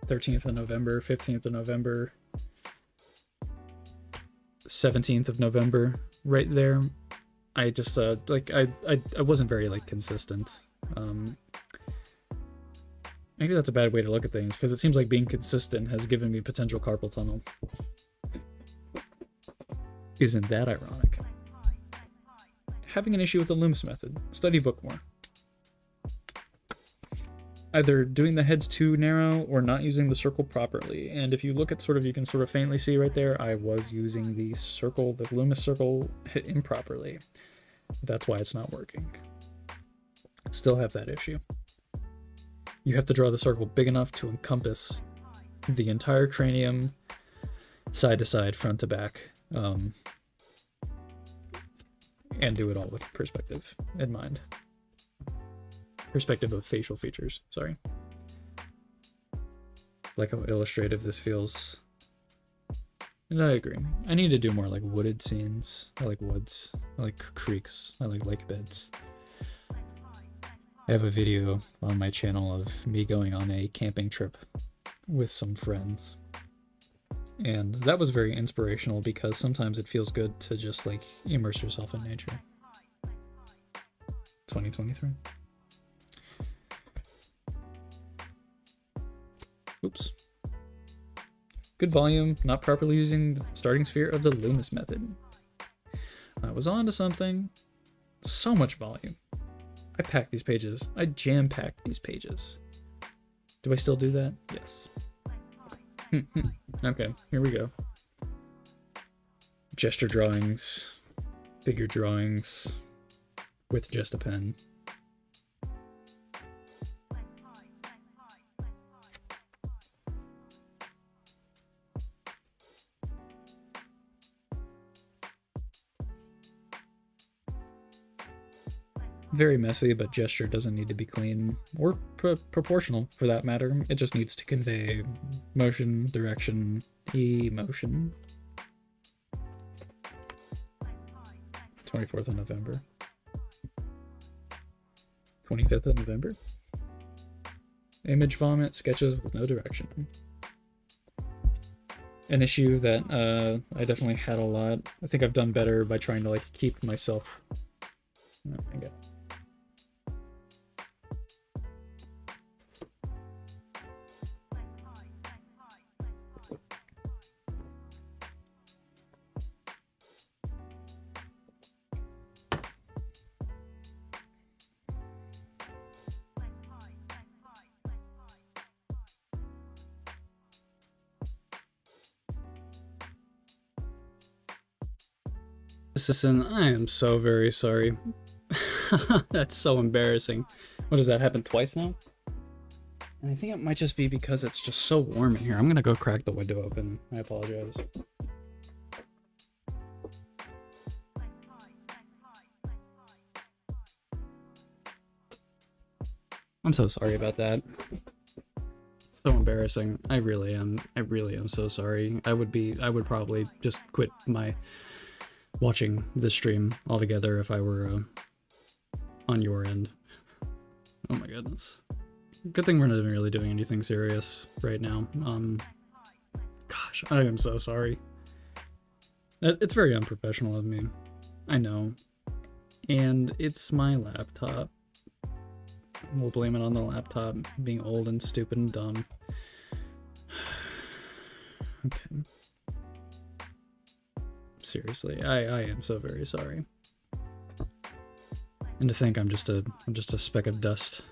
13th of November, 15th of November, 17th of November, right there. I just like I wasn't very like consistent. Maybe that's a bad way to look at things, because it seems like being consistent has given me potential carpal tunnel. Isn't that ironic? Having an issue with the Loomis method. Study book more. Either doing the heads too narrow or not using the circle properly. And if you look at you can sort of faintly see right there, I was using the circle, the Loomis circle, improperly. That's why it's not working. Still have that issue. You have to draw the circle big enough to encompass the entire cranium, side to side, front to back, and do it all with perspective in mind. Perspective of facial features, sorry. Like how illustrative this feels. And I agree. I need to do more like wooded scenes. I like woods. I like creeks. I like lake beds. I have a video on my channel of me going on a camping trip with some friends. And that was very inspirational because sometimes it feels good to just like immerse yourself in nature. 2023. Oops. Good volume, not properly using the starting sphere of the Loomis method. I was on to something. So much volume. I packed these pages. I jam-packed these pages. Do I still do that? Yes. Okay, here we go. Gesture drawings, figure drawings, with just a pen. Very messy, but gesture doesn't need to be clean or proportional for that matter. It just needs to convey motion, direction, emotion. 24th of November. 25th of November. Image vomit, sketches with no direction. An issue that I definitely had a lot. I think I've done better by trying to like keep myself. Oh my god. Assistant, I am so very sorry. That's so embarrassing. What does that happen twice now? And I think it might just be because it's just so warm in here. I'm gonna go crack the window open. I apologize. I'm so sorry about that. It's so embarrassing. I really am so sorry. I would probably just quit my watching this stream altogether if I were on your end. Oh my goodness. Good thing we're not really doing anything serious right now. Gosh, I am so sorry. It's very unprofessional of me. I know. And it's my laptop. We'll blame it on the laptop being old and stupid and dumb. Okay. Seriously, I am so very sorry. And to think I'm just a speck of dust.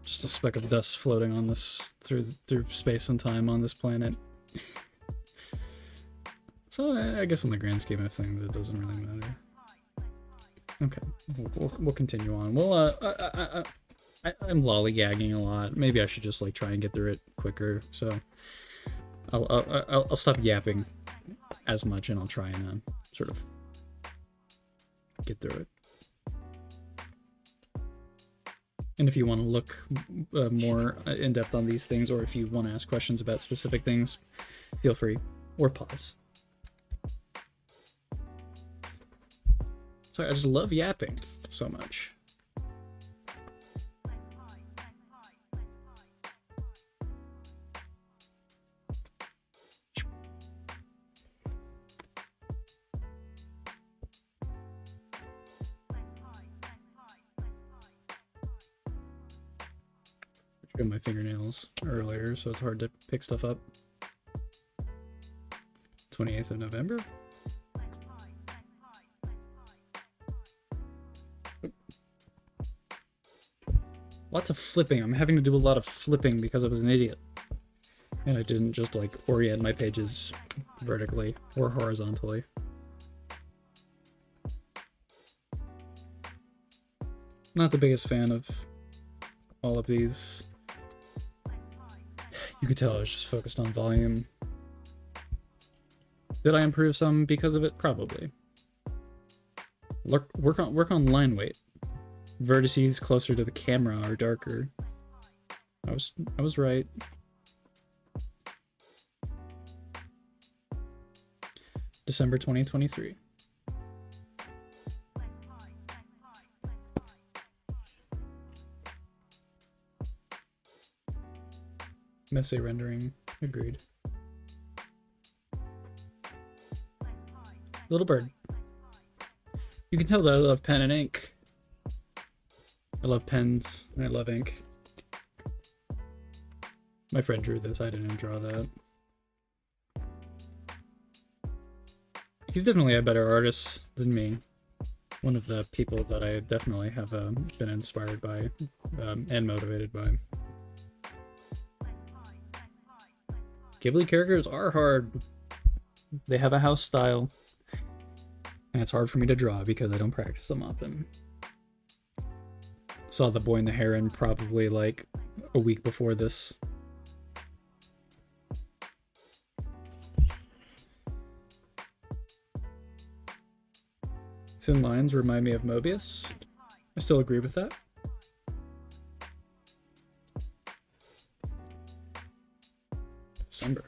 Just a speck of dust floating on this through space and time on this planet. So I guess in the grand scheme of things it doesn't really matter. Okay, we'll continue on. Well, I'm lollygagging a lot. Maybe I should just like try and get through it quicker. So I'll stop yapping as much and I'll try and sort of get through it. And if you want to look more in depth on these things, or if you want to ask questions about specific things, feel free, or pause. Sorry, I just love yapping so much. I trimmed my fingernails earlier, so it's hard to pick stuff up. 28th of November. Lots of flipping. I'm having to do a lot of flipping because I was an idiot. And I didn't just like orient my pages vertically or horizontally. Not the biggest fan of all of these. You could tell I was just focused on volume. Did I improve some because of it? Probably. Work on line weight. Vertices closer to the camera are darker. I was right. December 2023. Messy rendering. Agreed. Little bird. You can tell that I love pen and ink. I love pens and I love ink. My friend drew this, I didn't draw that. He's definitely a better artist than me. One of the people that I definitely have been inspired by and motivated by. Ghibli characters are hard. They have a house style. And it's hard for me to draw because I don't practice them often. Saw The Boy and the Heron probably like a week before this. Thin lines remind me of Mobius. I still agree with that. December.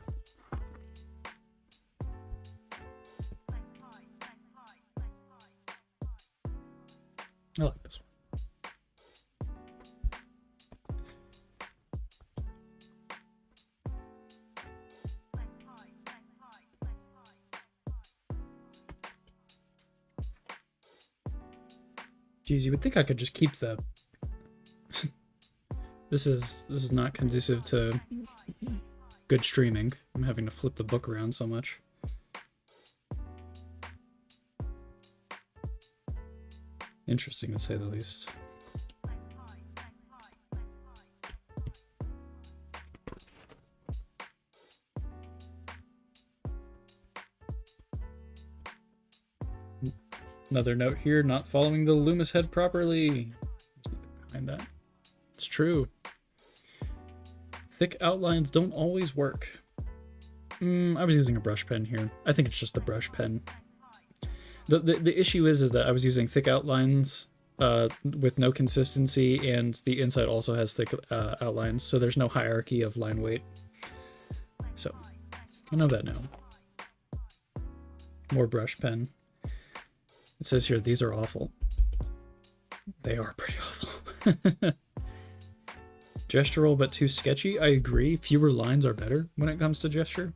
I like this one. Geez, you would think I could just keep the... This is not conducive to good streaming. I'm having to flip the book around so much. Interesting to say the least. Another note here, not following the Loomis head properly. There's nothing behind that. It's true. Thick outlines don't always work. I was using a brush pen here. I think it's just the brush pen. The issue is that I was using thick outlines with no consistency, and the inside also has thick outlines, so there's no hierarchy of line weight. So, I know that now. More brush pen. It says here, these are awful. They are pretty awful. Gestural but too sketchy. I agree. Fewer lines are better when it comes to gesture.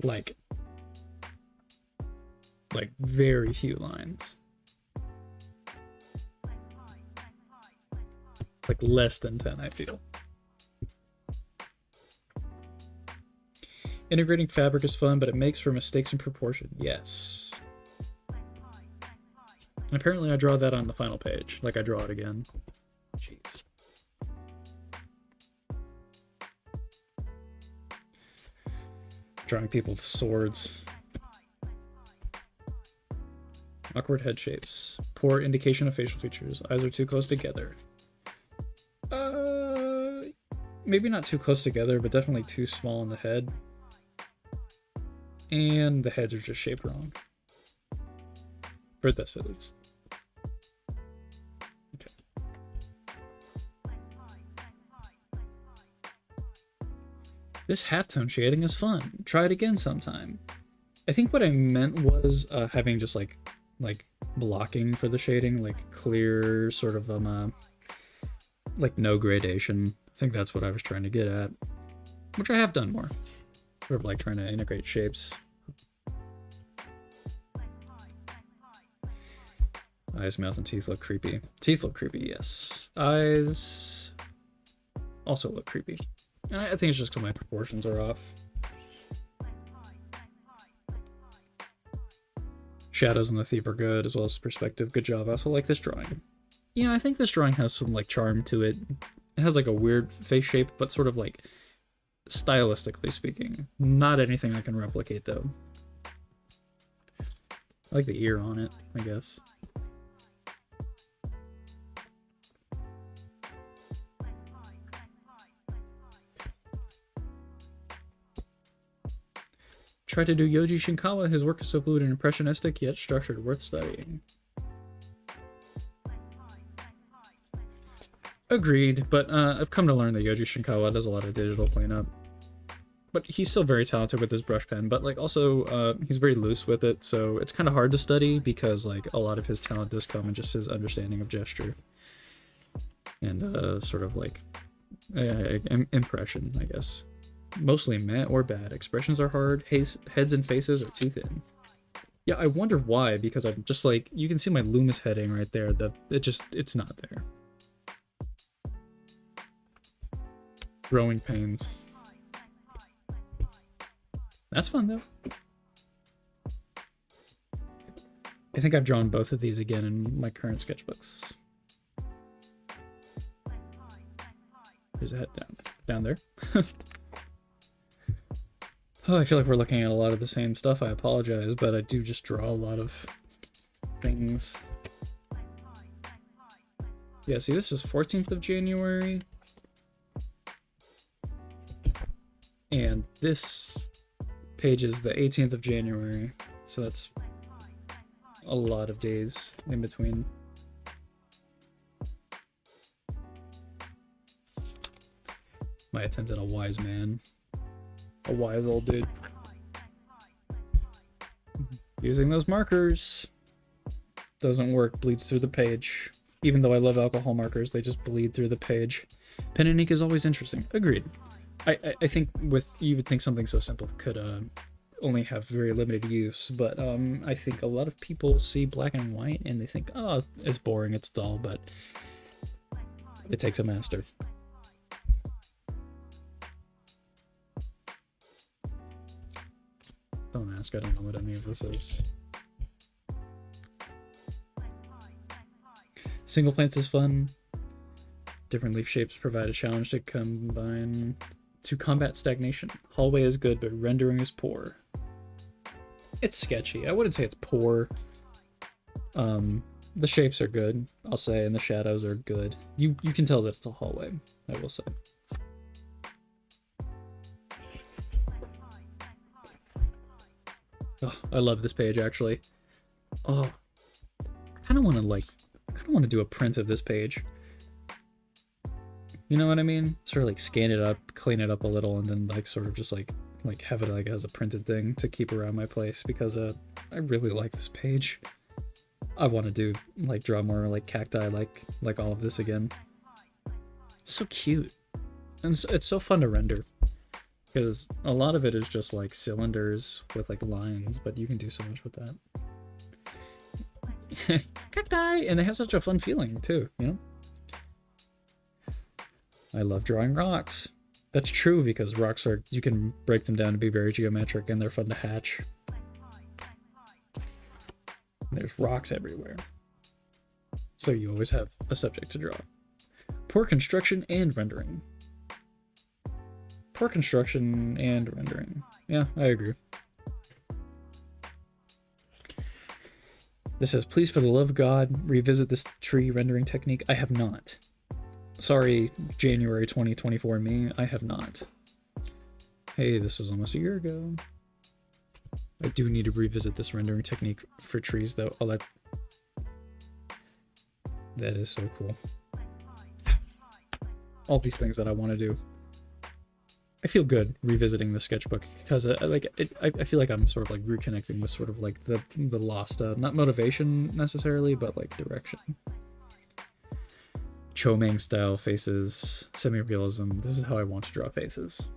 Like very few lines. Like less than 10, I feel. Integrating fabric is fun, but it makes for mistakes in proportion. Yes. And apparently I draw that on the final page. Like I draw it again. Jeez. Drawing people with swords. Awkward head shapes. Poor indication of facial features. Eyes are too close together. Maybe not too close together, but definitely too small in the head. And the heads are just shaped wrong. For this, at least. Okay. This halftone shading is fun. Try it again sometime. I think what I meant was having just like blocking for the shading, like clear sort of like no gradation. I think that's what I was trying to get at, which I have done more. Sort of like trying to integrate shapes. Eyes, mouth, and teeth look creepy. Teeth look creepy, yes. Eyes also look creepy. And I think it's just because my proportions are off. Shadows on the thief are good, as well as perspective. Good job. I also like this drawing. Yeah, I think this drawing has some like charm to it. It has like a weird face shape, but sort of like stylistically speaking. Not anything I can replicate though. I like the ear on it, I guess. Try to do Yoji Shinkawa. His work is so fluid and impressionistic, yet structured, worth studying. Agreed, but I've come to learn that Yoji Shinkawa does a lot of digital cleanup. But he's still very talented with his brush pen, but like also he's very loose with it, so it's kind of hard to study because like a lot of his talent does come in just his understanding of gesture. And sort of like impression, I guess. Mostly meh or bad. Expressions are hard. Heads and faces are too thin. Yeah, I wonder why, because I'm just like, you can see my Loomis heading right there. It's not there. Growing pains. That's fun though. I think I've drawn both of these again in my current sketchbooks. There's a head down there. Oh, I feel like we're looking at a lot of the same stuff. I apologize, but I do just draw a lot of things. Yeah, see, this is 14th of January. And this page is the 18th of January. So that's a lot of days in between. My attempt at a wise man. A wise old dude. Using those markers doesn't work, bleeds through the page. Even though I love alcohol markers, they just bleed through the page. Pen and ink is always interesting. Agreed. I think you would think something so simple could only have very limited use, but I think a lot of people see black and white and they think, oh, it's boring, it's dull, but it takes a master. Don't ask, I don't know what any of this is. Single plants is fun. Different leaf shapes provide a challenge to combat stagnation. Hallway is good, but rendering is poor. It's sketchy. I wouldn't say it's poor. The shapes are good, I'll say, and the shadows are good. You can tell that it's a hallway, I will say. Oh, I love this page, actually. Oh, I kind of want to do a print of this page. You know what I mean? Sort of like scan it up, clean it up a little, and then like sort of just like have it like as a printed thing to keep around my place, because I really like this page. I want to draw more like cacti like all of this again. So cute. And it's so fun to render. Because a lot of it is just like cylinders with like lines, but you can do so much with that. Cacti! And they have such a fun feeling too, you know? I love drawing rocks. That's true, because rocks you can break them down to be very geometric and they're fun to hatch. And there's rocks everywhere. So you always have a subject to draw. Poor construction and rendering. Poor construction and rendering. Yeah, I agree. This says, please, for the love of God, revisit this tree rendering technique. I have not. Sorry, January 2024 me, I have not. Hey, this was almost a year ago. I do need to revisit this rendering technique for trees, though. Oh, that is so cool. All these things that I want to do. I feel good revisiting the sketchbook because I feel like I'm sort of like reconnecting with sort of like the lost not motivation necessarily, but like direction. Choming style faces, semi-realism. This is how I want to draw faces.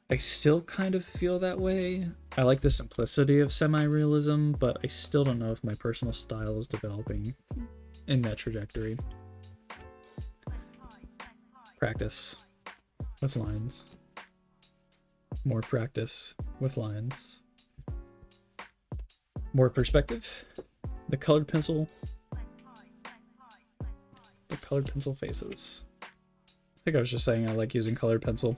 I still kind of feel that way. I like the simplicity of semi-realism, but I still don't know if my personal style is developing in that trajectory. Practice with lines. More practice with lines. More perspective. The colored pencil. The colored pencil faces. I think I was just saying I like using colored pencil.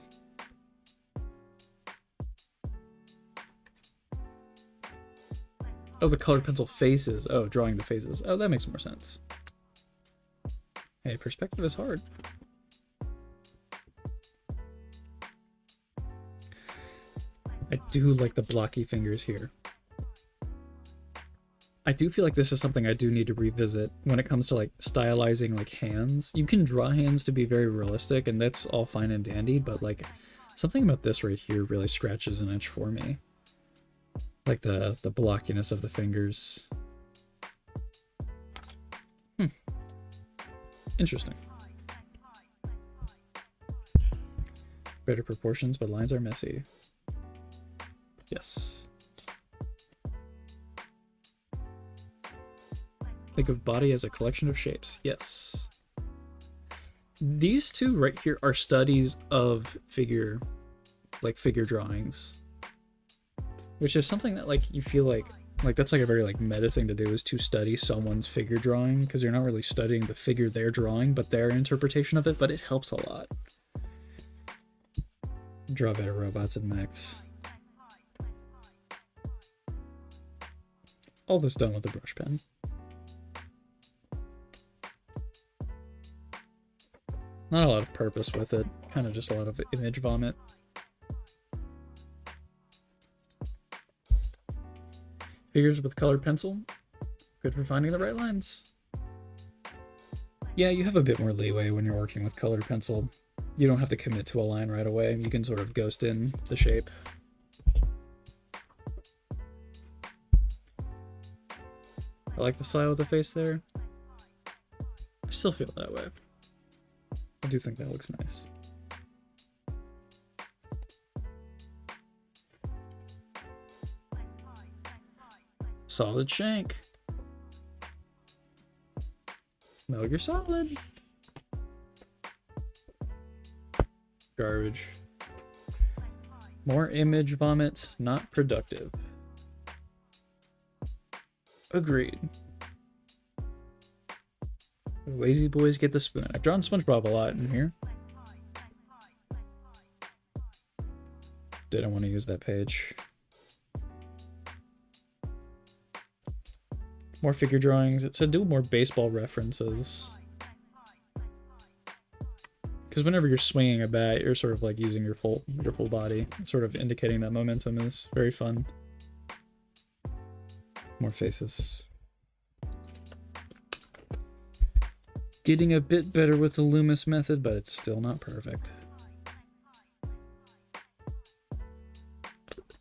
Oh, the colored pencil faces. Oh, drawing the faces. Oh, that makes more sense. Hey, perspective is hard. I do like the blocky fingers here. I do feel like this is something I do need to revisit when it comes to like stylizing like hands. You can draw hands to be very realistic and that's all fine and dandy, but like something about this right here really scratches an itch for me. Like the blockiness of the fingers. Interesting. Better proportions, but lines are messy. Yes. Think of body as a collection of shapes. Yes. These two right here are studies of figure drawings. Which is something that like you feel like that's like a very like meta thing to do, is to study someone's figure drawing, because you're not really studying the figure they're drawing, but their interpretation of it, but it helps a lot. Draw better robots and mechs. All this done with a brush pen. Not a lot of purpose with it, kind of just a lot of image vomit. Figures with colored pencil, good for finding the right lines. Yeah, you have a bit more leeway when you're working with colored pencil. You don't have to commit to a line right away. You can sort of ghost in the shape. I like the style of the face there. I still feel that way. I do think that looks nice. Solid shank. Metal Gear Solid. Garbage. More image vomit, not productive. Agreed. Lazy boys get the spoon. I've drawn SpongeBob a lot in here. Didn't want to use that page. More figure drawings. It said do more baseball references. Because whenever you're swinging a bat, you're sort of like using your full body, sort of indicating that momentum is very fun. More faces. Getting a bit better with the Loomis method, but it's still not perfect.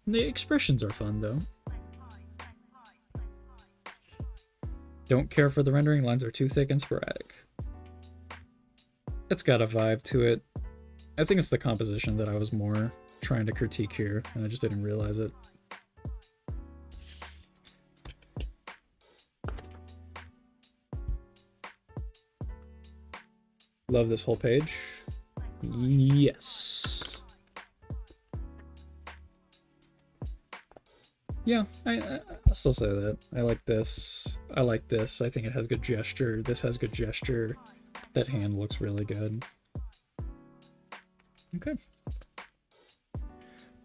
The expressions are fun though. Don't care for the rendering, lines are too thick and sporadic. It's got a vibe to it. I think it's the composition that I was more trying to critique here, and I just didn't realize it. Love this whole page. Yes. Yeah, I'll still say that. I like this. I like this. I think it has good gesture. This has good gesture. That hand looks really good. Okay.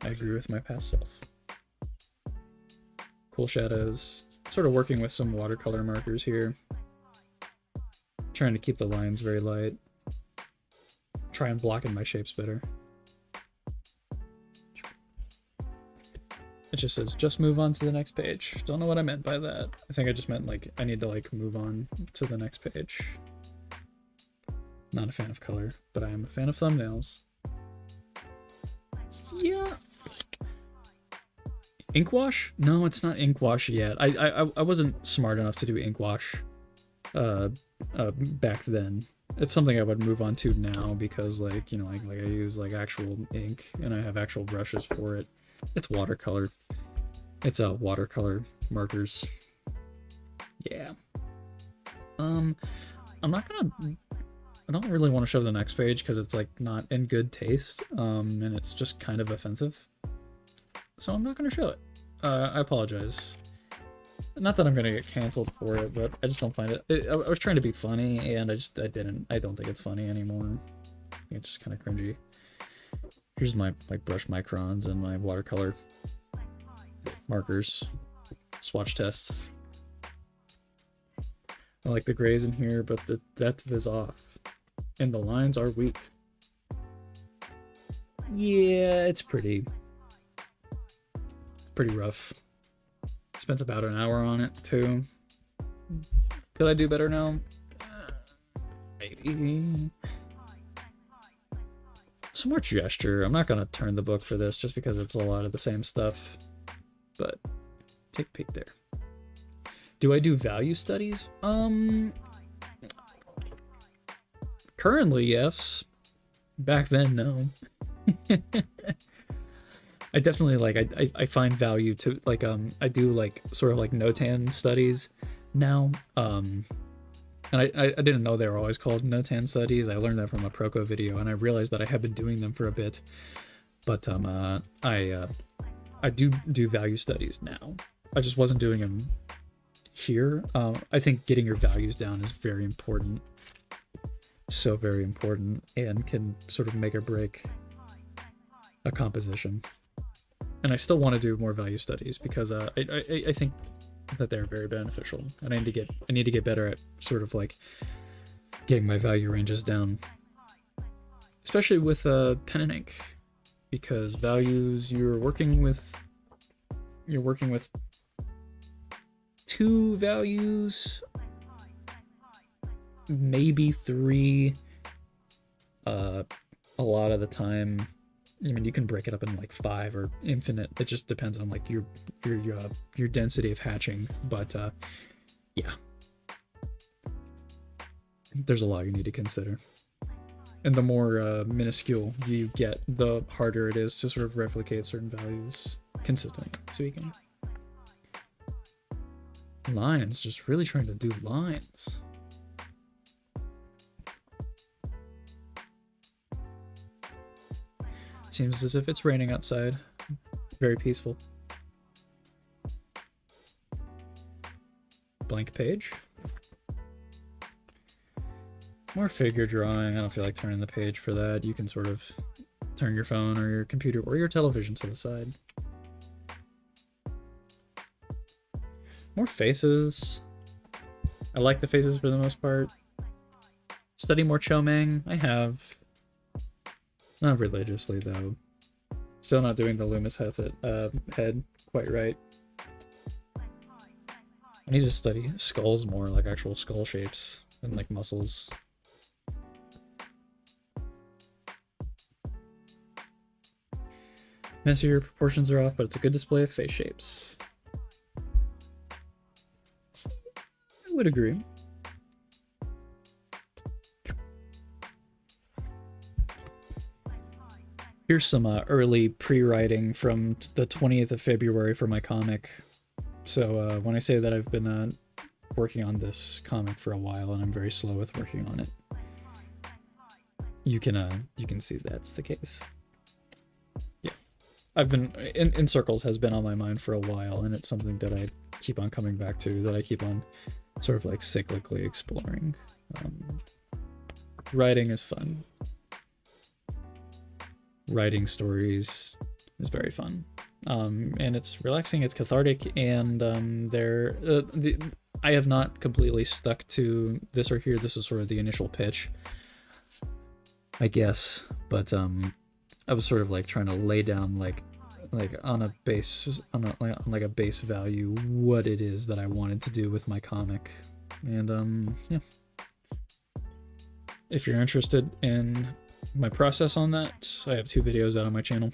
I agree with my past self. Cool shadows. Sort of working with some watercolor markers here. Trying to keep the lines very light. Try and block in my shapes better. It just says, just move on to the next page. Don't know what I meant by that. I think I just meant like, I need to like move on to the next page. Not a fan of color, but I am a fan of thumbnails. Yeah. Ink wash? No, it's not ink wash yet. I wasn't smart enough to do ink wash back then. It's something I would move on to now because, like, you know, like I use like actual ink and I have actual brushes for it. It's watercolor. It's watercolor markers. Yeah. I'm not gonna. I don't really want to show the next page because it's like not in good taste. And it's just kind of offensive. So I'm not gonna show it. I apologize. Not that I'm gonna get canceled for it, but I just don't find it. I was trying to be funny, and I don't think it's funny anymore. I think it's just kind of cringy. Here's my brush microns and my watercolor markers. Swatch test. I like the grays in here, but the depth is off, and the lines are weak. Yeah, it's pretty rough. Spent about an hour on it too. Could I do better now? Maybe. Some more gesture. I'm not gonna turn the book for this just because it's a lot of the same stuff. But take a peek there. Do I do value studies? Currently, yes. Back then, no. I definitely like I find value to like I do like sort of like NOTAN studies now. And I didn't know they were always called NOTAN studies. I learned that from a Proco video, and I realized that I have been doing them for a bit. But I do value studies now. I just wasn't doing them here. I think getting your values down is very important. So very important, and can sort of make or break a composition. And I still want to do more value studies because I think that they're very beneficial, and I need to get better at sort of like getting my value ranges down, especially with pen and ink, because values you're working with 2 values, maybe 3 a lot of the time. I mean, you can break it up in like 5 or infinite. It just depends on like your density of hatching. But yeah, there's a lot you need to consider. And the more minuscule you get, the harder it is to sort of replicate certain values consistently speaking. Lines, just really trying to do lines. Seems as if it's raining outside. Very peaceful. Blank page. More figure drawing. I don't feel like turning the page for that. You can sort of turn your phone or your computer or your television to the side. More faces. I like the faces for the most part. Study more Chomeng. I have. Not religiously, though. Still not doing the Loomis head quite right. I need to study skulls more, like actual skull shapes, and like muscles. Messier proportions are off, but it's a good display of face shapes. I would agree. Here's some early pre-writing from the 20th of February for my comic. So when I say that I've been working on this comic for a while and I'm very slow with working on it, you can see that's the case. Yeah, I've been in circles has been on my mind for a while, and it's something that I keep on coming back to, that I keep on sort of like cyclically exploring. Writing is fun. Writing stories is very fun, and it's relaxing, it's cathartic, and I have not completely stuck to this or here. This was sort of the initial pitch, I guess, but I was sort of like trying to lay down like on a base on like a base value what it is that I wanted to do with my comic, and yeah. if you're interested in my process on that, I have 2 videos out on my channel,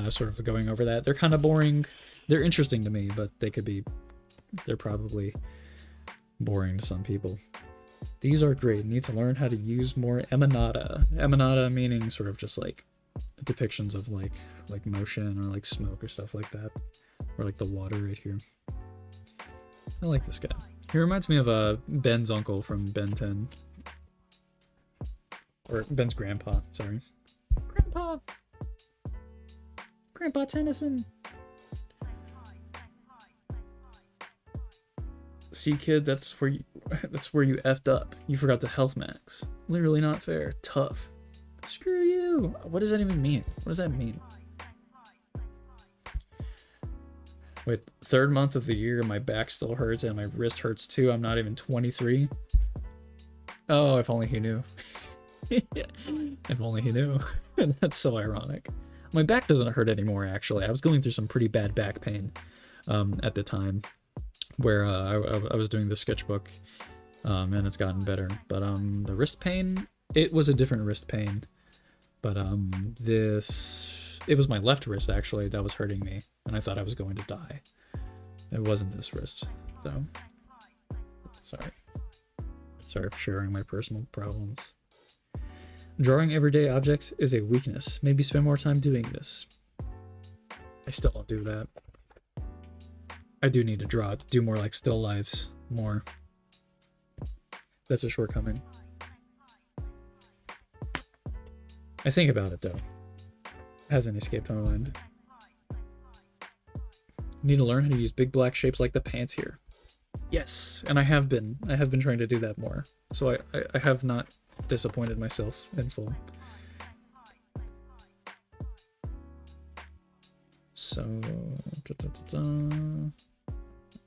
sort of going over that. They're kind of boring. They're interesting to me, but they're probably boring to some people. These are great. Need to learn how to use more emanata. Emanata meaning sort of just like depictions of like motion or like smoke or stuff like that, or like the water right here. I like this guy. He reminds me of Ben's uncle from Ben 10, or Ben's grandpa. Sorry, Grandpa Tennyson. See, kid, that's where you effed up. You forgot to health max. Literally not fair. Tough. Screw you. What does that even mean? What does that mean? Wait, 3rd month of the year, my back still hurts and my wrist hurts too. I'm not even 23. Oh, if only he knew. If only he knew. That's so ironic. My back doesn't hurt anymore, actually. I was going through some pretty bad back pain at the time where I was doing the sketchbook, and it's gotten better. But the wrist pain, it was a different wrist pain. But it was my left wrist, actually, that was hurting me, and I thought I was going to die. It wasn't this wrist, so sorry. Sorry for sharing my personal problems. Drawing everyday objects is a weakness. Maybe spend more time doing this. I still don't do that. I do need to do more like still lives more. That's a shortcoming. I think about it though. Hasn't escaped my mind. Need to learn how to use big black shapes like the pants here. Yes, and I have been trying to do that more. So I have not disappointed myself in full. So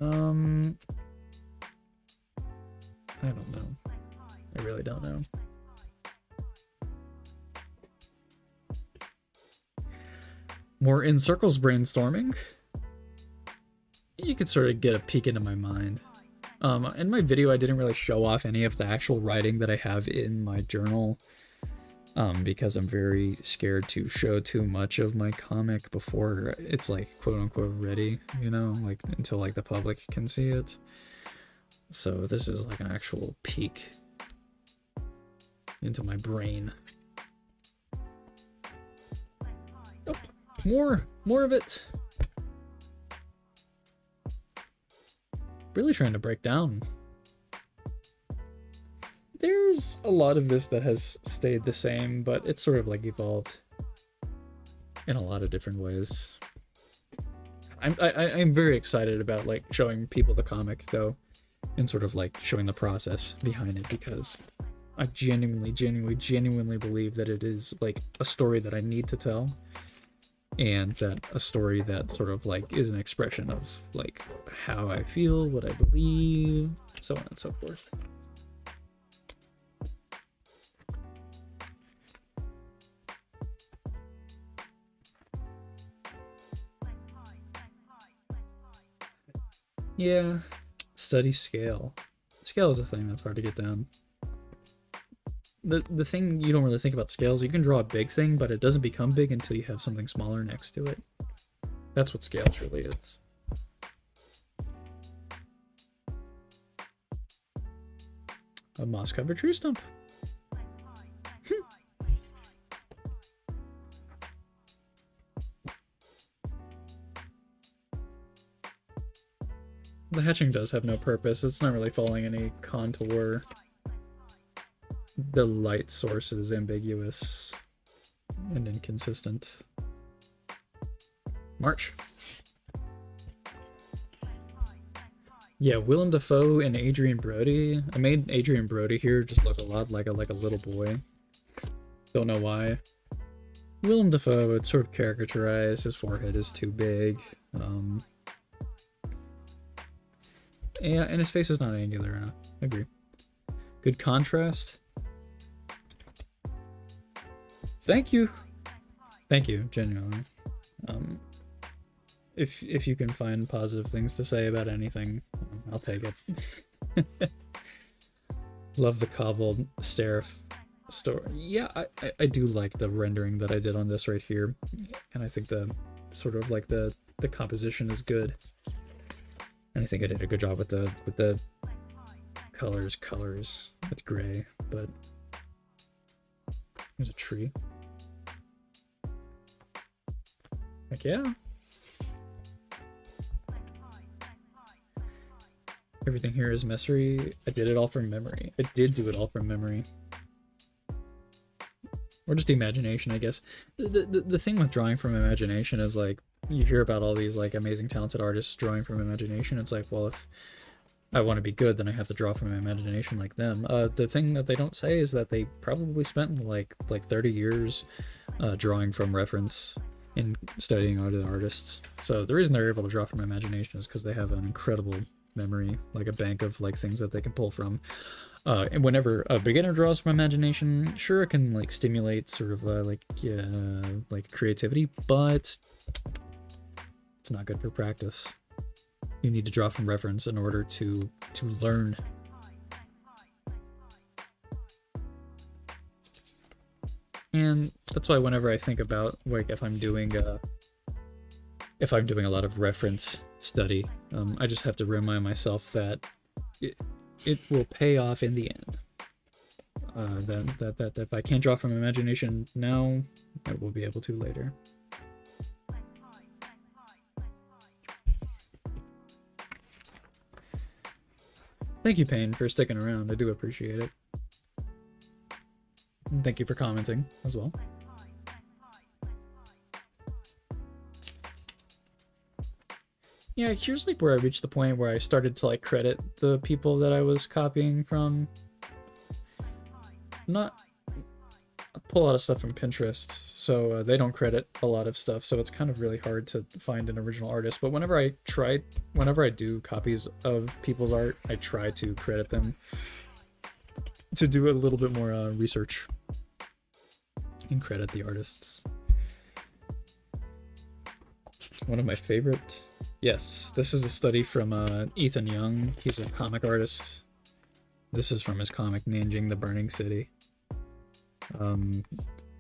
I don't know. I really don't know. More in circles brainstorming. You could sort of get a peek into my mind. In my video, I didn't really show off any of the actual writing that I have in my journal, because I'm very scared to show too much of my comic before it's like quote unquote ready, you know, like until like the public can see it. So this is like an actual peek into my brain. Oh, more of it. Really trying to break down. There's a lot of this that has stayed the same, but it's sort of like evolved in a lot of different ways. I'm very excited about like showing people the comic though, and sort of like showing the process behind it, because I genuinely believe that it is like a story that I need to tell, and that a story that sort of like is an expression of like how I feel, what I believe, so on and so forth. Yeah, study scale. Scale is a thing that's hard to get down. The thing you don't really think about scales, you can draw a big thing, but it doesn't become big until you have something smaller next to it. That's what scales really is. A moss-covered tree stump. The hatching does have no purpose. It's not really following any contour. The light source is ambiguous and inconsistent. March. Yeah, Willem Dafoe and Adrian Brody. I made Adrian Brody here just look a lot like a little boy. Don't know why. Willem Dafoe, it's sort of caricaturized. His forehead is too big. Yeah, and his face is not angular enough. I agree. Good contrast. Thank you. Thank you, genuinely. If you can find positive things to say about anything, I'll take it. Love the cobbled stair store. Yeah, I do like the rendering that I did on this right here, and I think the sort of like the composition is good, and I think I did a good job with the colors. It's gray, but there's a tree. Like, yeah. Everything here is mystery. I did it all from memory. I did do it all from memory. Or just imagination, I guess. The thing with drawing from imagination is, like, you hear about all these, like, amazing, talented artists drawing from imagination. It's like, well, if I want to be good, then I have to draw from imagination like them. The thing that they don't say is that they probably spent, like 30 years drawing from reference in studying other artists. So the reason they're able to draw from imagination is because they have an incredible memory, like a bank of like things that they can pull from. And whenever a beginner draws from imagination, sure, it can like stimulate sort of like creativity, but it's not good for practice. You need to draw from reference in order to learn. And that's why whenever I think about like if I'm doing a lot of reference study, I just have to remind myself that it will pay off in the end. That if I can't draw from imagination now, I will be able to later. Thank you, Payne, for sticking around. I do appreciate it. And thank you for commenting as well. Yeah, here's like where I reached the point where I started to like credit the people that I was copying from. Not pull a lot of stuff from Pinterest, so they don't credit a lot of stuff, so it's kind of really hard to find an original artist. But whenever I do copies of people's art, I try to credit them to do a little bit more research and credit the artists. One of my favorite, yes, this is a study from Ethan Young. He's a comic artist. This is from his comic Nanjing the Burning City.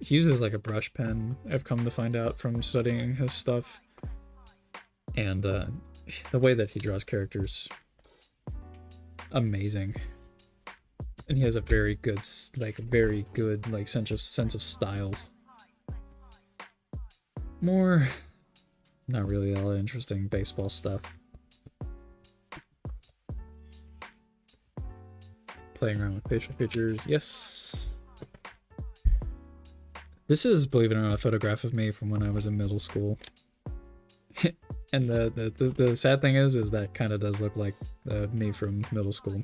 He uses like a brush pen, I've come to find out from studying his stuff. And the way that he draws characters, amazing. And he has a very good sense of style. More, not really all that interesting baseball stuff. Playing around with facial features, yes. This is, believe it or not, a photograph of me from when I was in middle school. And the sad thing is that kind of does look like me from middle school.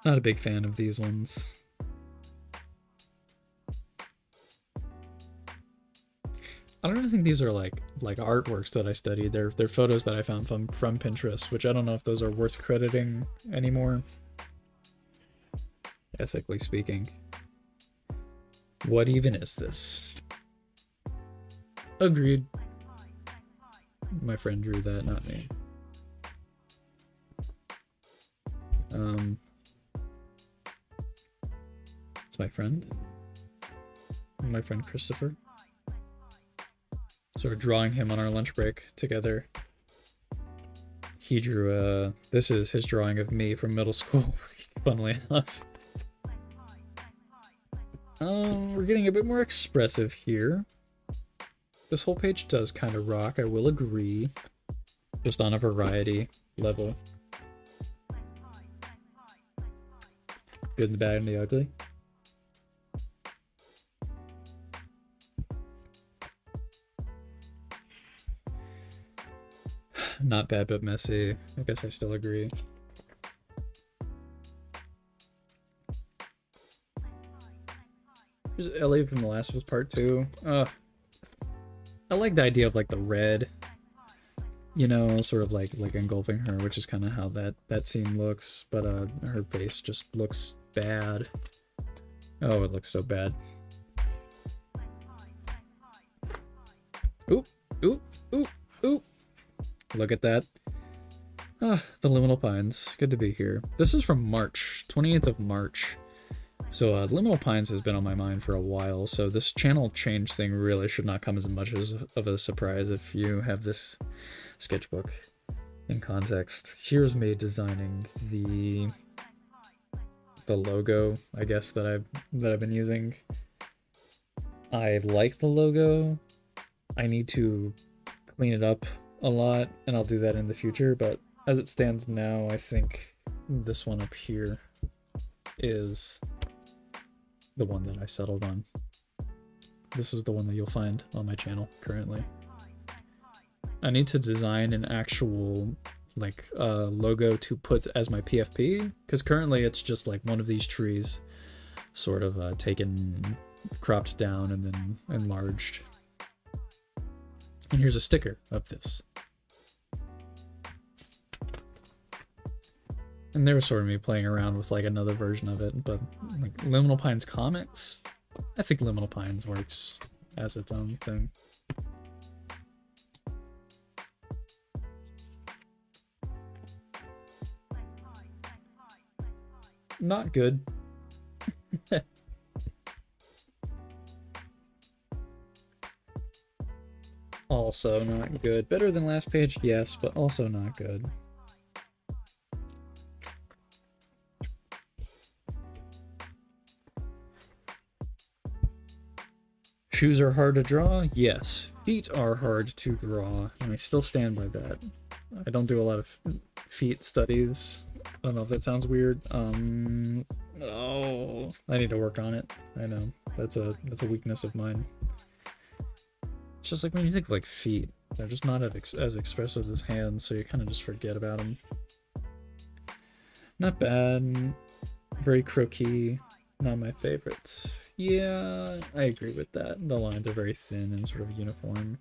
Not a big fan of these ones. I don't even think these are like artworks that I studied. They're photos that I found from Pinterest, which I don't know if those are worth crediting anymore, ethically speaking. What even is this? Agreed. My friend drew that, not me. It's my friend. My friend Christopher. Sort of drawing him on our lunch break together. He drew this is his drawing of me from middle school, funnily enough. We're getting a bit more expressive here. This whole page does kind of rock, I will agree. Just on a variety level. Good and the bad and the ugly. Not bad, but messy. I guess I still agree. Here's Ellie from The Last of Us Part 2. I like the idea of like the red, you know, sort of like engulfing her, which is kind of how that scene looks. But her face just looks bad. Oh, it looks so bad. Oop, oop, oop, oop. Look at that. Ah, the Liminal Pines. Good to be here. This is from March, 28th of March. So Liminal Pines has been on my mind for a while, so this channel change thing really should not come as much as of a surprise if you have this sketchbook in context. Here's me designing the logo, I guess, that I've been using. I like the logo. I need to clean it up a lot, and I'll do that in the future, but as it stands now, I think this one up here is the one that I settled on. This is the one that you'll find on my channel currently. I need to design an actual like logo to put as my PFP, because currently it's just like one of these trees sort of taken, cropped down, and then enlarged. And here's a sticker of this. And there was sort of me playing around with like another version of it, but like Liminal Pines comics, I think Liminal Pines works as its own thing. Not good. Also not good. Better than last page, yes, but also not good. Shoes are hard to draw? Yes. Feet are hard to draw, and I still stand by that. I don't do a lot of feet studies. I don't know if that sounds weird. Oh, I need to work on it. I know. That's a weakness of mine. It's just like when you think of like feet, they're just not as expressive as hands, so you kind of just forget about them. Not bad. Very croquis. Not my favorites. Yeah, I agree with that. The lines are very thin and sort of uniform.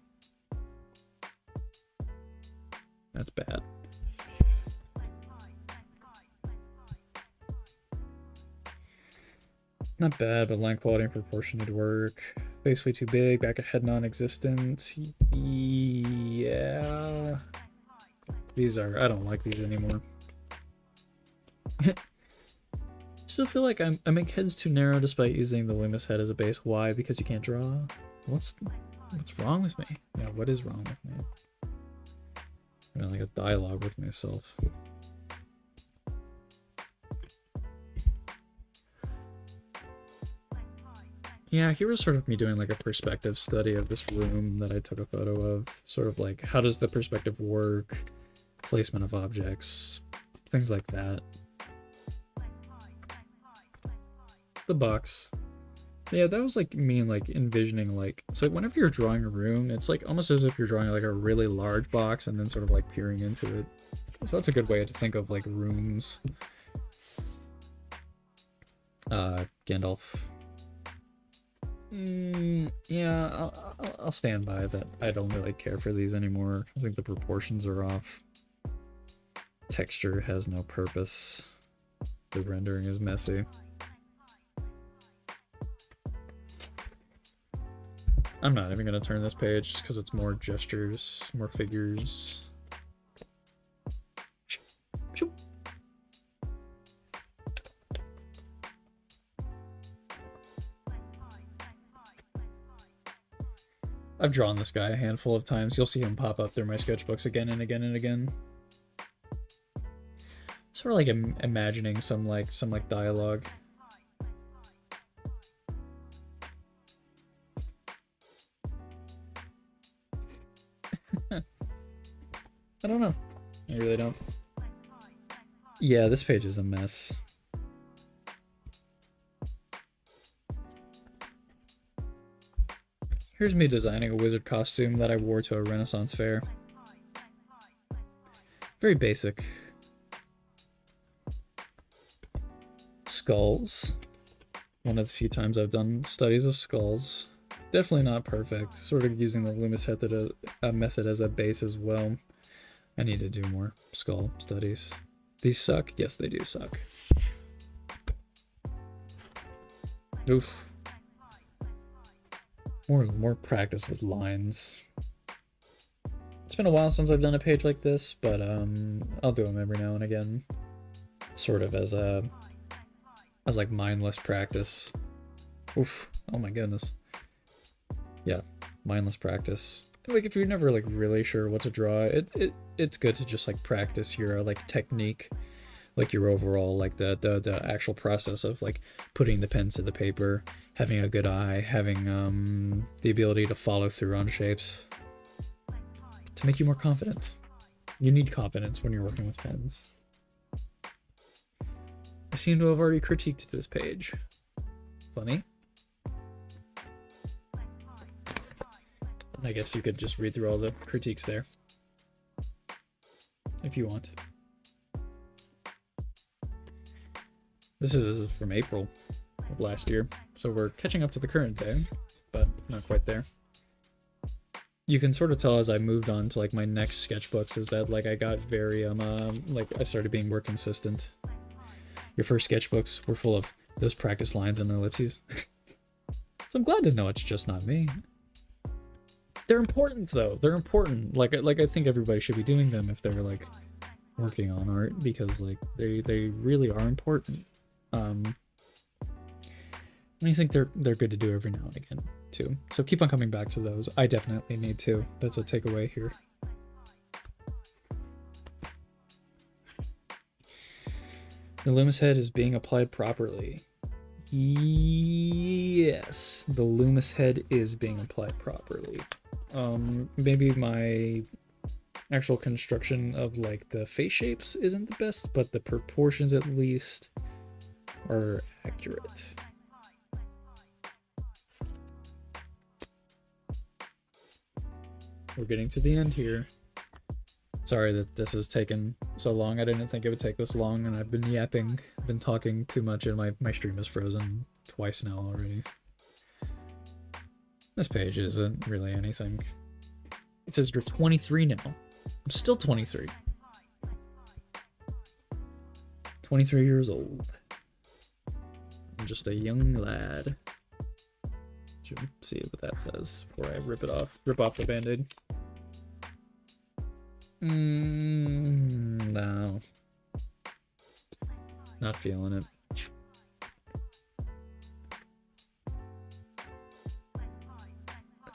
That's bad. Not bad, but line quality and proportion need to work. Face way too big, back of head non-existent. Yeah. These are, I don't like these anymore. Still feel like I make heads too narrow despite using the Loomis head as a base. Why? Because you can't draw? What's wrong with me? Yeah, what is wrong with me? I'm in like a dialogue with myself. Yeah, here was sort of me doing like a perspective study of this room that I took a photo of. Sort of like, how does the perspective work? Placement of objects, things like that. The box. Yeah, that was like me like envisioning like, so whenever you're drawing a room, it's like almost as if you're drawing like a really large box and then sort of like peering into it. So that's a good way to think of like rooms. Gandalf. Yeah, I'll stand by that. I don't really care for these anymore. I think the proportions are off. Texture has no purpose. The rendering is messy. I'm not even gonna turn this page just because it's more gestures, more figures. I've drawn this guy a handful of times. You'll see him pop up through my sketchbooks again and again and again. Sort of like imagining some dialogue. I don't know. I really don't. Yeah, this page is a mess. Here's me designing a wizard costume that I wore to a Renaissance fair. Very basic. Skulls. One of the few times I've done studies of skulls. Definitely not perfect. Sort of using the Loomis method as a base as well. I need to do more skull studies. These suck? Yes, they do suck. Oof. More practice with lines. It's been a while since I've done a page like this, but I'll do them every now and again, sort of as like mindless practice. Oof! Oh my goodness. Yeah, mindless practice. Like if you're never like really sure what to draw, it's good to just like practice your like technique, like your overall like the actual process of like putting the pens to the paper, having a good eye, having the ability to follow through on shapes to make you more confident. You need confidence when you're working with pens. I seem to have already critiqued this page. Funny. I guess you could just read through all the critiques there if you want. This is from April of last year, so we're catching up to the current day, but not quite there. You can sort of tell as I moved on to like my next sketchbooks is that like I got very like I started being more consistent. Your first sketchbooks were full of those practice lines and ellipses. So I'm glad to know it's just not me. They're important though. They're important. Like I think everybody should be doing them if they're like working on art, because like they really are important. And I think they're good to do every now and again too. So keep on coming back to those. I definitely need to. That's a takeaway here. The Loomis head is being applied properly. Yes, the Loomis head is being applied properly. Maybe my actual construction of like the face shapes isn't the best, but the proportions at least are accurate. We're getting to the end here. Sorry that this has taken so long. I didn't think it would take this long, and I've been yapping. I've been talking too much, and my stream is frozen twice now already. This page isn't really anything. It says you're 23 now. I'm still 23. 23 years old. I'm just a young lad. Should see what that says before I rip it off. Rip off the band-aid. No. Not feeling it.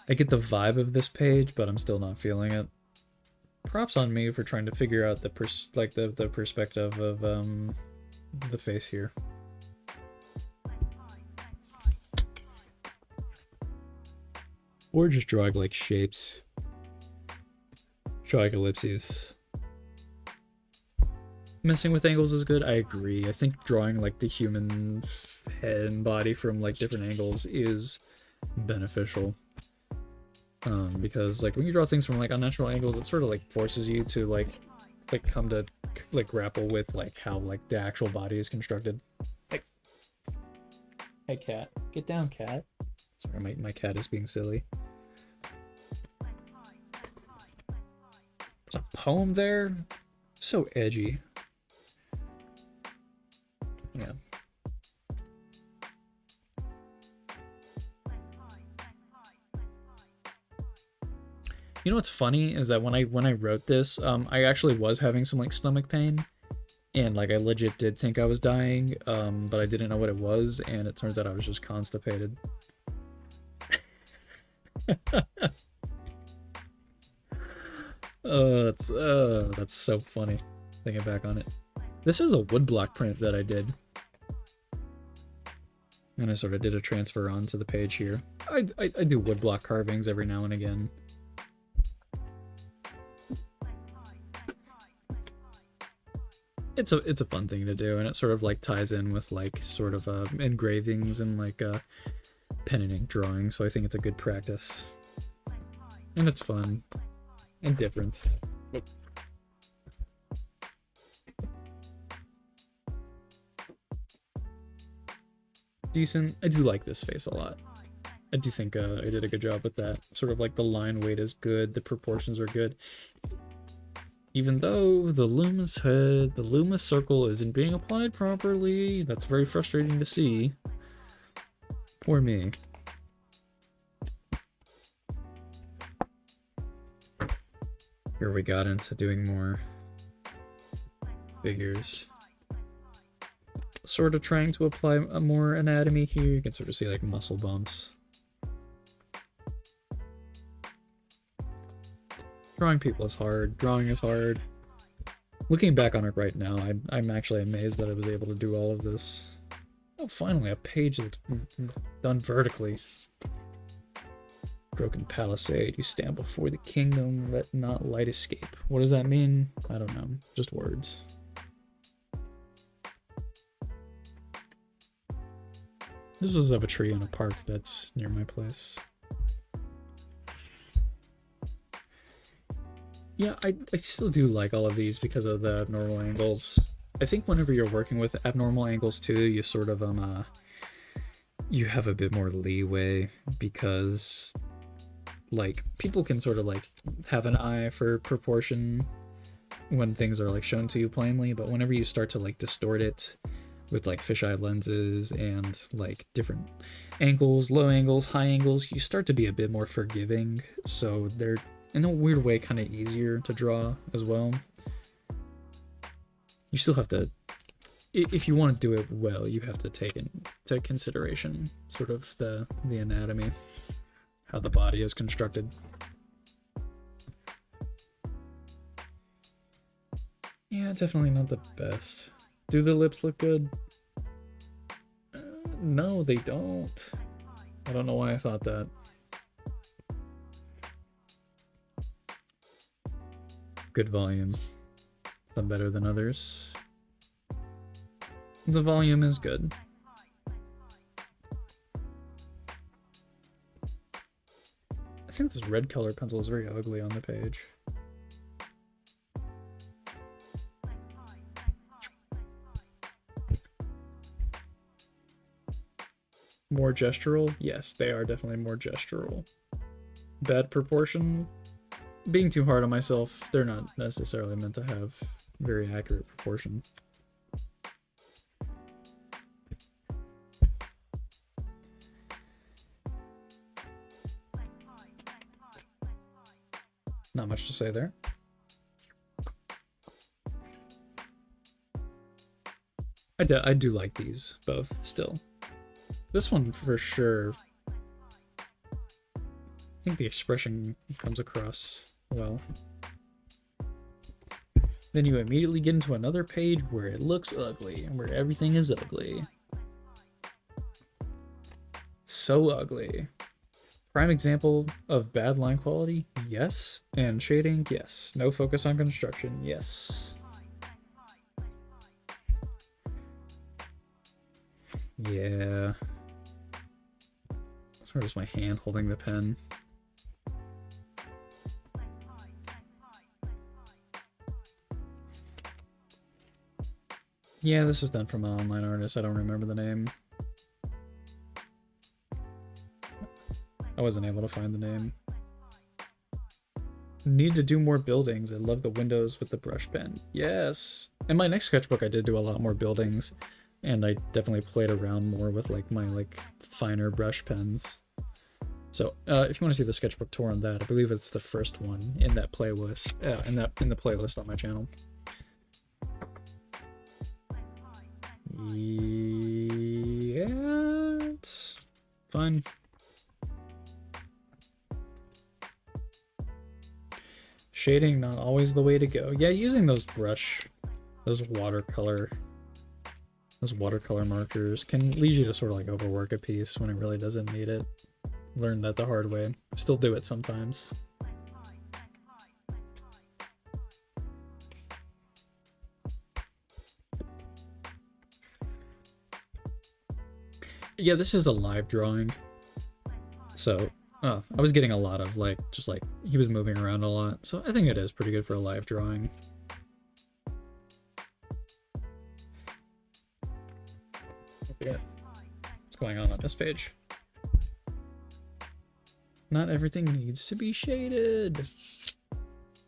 I get the vibe of this page, but I'm still not feeling it. Props on me for trying to figure out the perspective of the face here. Or just drawing like shapes. Drawing ellipses. Messing with angles is good, I agree. I think drawing like the human head and body from like different angles is beneficial. Because like when you draw things from like unnatural angles, it sort of like forces you to like come to like grapple with like how like the actual body is constructed. Like, hey cat, get down, cat. Sorry, my cat is being silly. There's a poem there. So edgy. Yeah. You know what's funny is that when I wrote this, I actually was having some like stomach pain, and like I legit did think I was dying, but I didn't know what it was, and it turns out I was just constipated. That's so funny, thinking back on it. This is a woodblock print that I did, and I sort of did a transfer onto the page here. I do woodblock carvings every now and again. It's a fun thing to do, and it sort of like ties in with like sort of engravings and like pen and ink drawing, so I think it's a good practice. And it's fun and different. Decent. I do like this face a lot. I do think I did a good job with that. Sort of like the line weight is good, the proportions are good. Even though the Loomis head, the Loomis circle isn't being applied properly. That's very frustrating to see. Poor me. Here we got into doing more figures. Sort of trying to apply a more anatomy here. You can sort of see like muscle bumps. Drawing people is hard. Drawing is hard. Looking back on it right now, I'm actually amazed that I was able to do all of this. Oh, finally, a page that's done vertically. Broken palisade. You stand before the kingdom, let not light escape. What does that mean? I don't know. Just words. This was of a tree in a park that's near my place. Yeah, I still do like all of these because of the abnormal angles. I think whenever you're working with abnormal angles too, you sort of you have a bit more leeway because like people can sort of like have an eye for proportion when things are like shown to you plainly, but whenever you start to like distort it with like fisheye lenses and like different angles, low angles, high angles, you start to be a bit more forgiving. So they're in a weird way kind of easier to draw as well. You still have to, if you want to do it well, you have to take into consideration sort of the anatomy, how the body is constructed. Yeah, definitely not the best. Do the lips look good? No, they don't. I don't know why I thought that. Good volume. Some better than others. The volume is good. I think this red color pencil is very ugly on the page. More gestural? Yes, they are definitely more gestural. Bad proportion? Being too hard on myself, they're not necessarily meant to have very accurate proportion. Not much to say there. I do like these both still. This one for sure. I think the expression comes across well. Then you immediately get into another page where it looks ugly and where everything is ugly. So ugly. Prime example of bad line quality? Yes. And shading? Yes. No focus on construction? Yes. Yeah. Sort of just my hand holding the pen. Yeah, this is done from an online artist. I don't remember the name. I wasn't able to find the name. Need to do more buildings. I love the windows with the brush pen. Yes. In my next sketchbook, I did do a lot more buildings, and I definitely played around more with like my finer brush pens. So if you want to see the sketchbook tour on that, I believe it's the first one in that playlist. In the playlist on my channel. Yeah, it's fine. Shading, not always the way to go. Yeah, using those watercolor markers can lead you to sort of like overwork a piece when it really doesn't need it. Learned that the hard way. Still do it sometimes. Yeah, this is a live drawing. So, I was getting a lot of he was moving around a lot. So I think it is pretty good for a live drawing. Yeah. What's going on this page? Not everything needs to be shaded.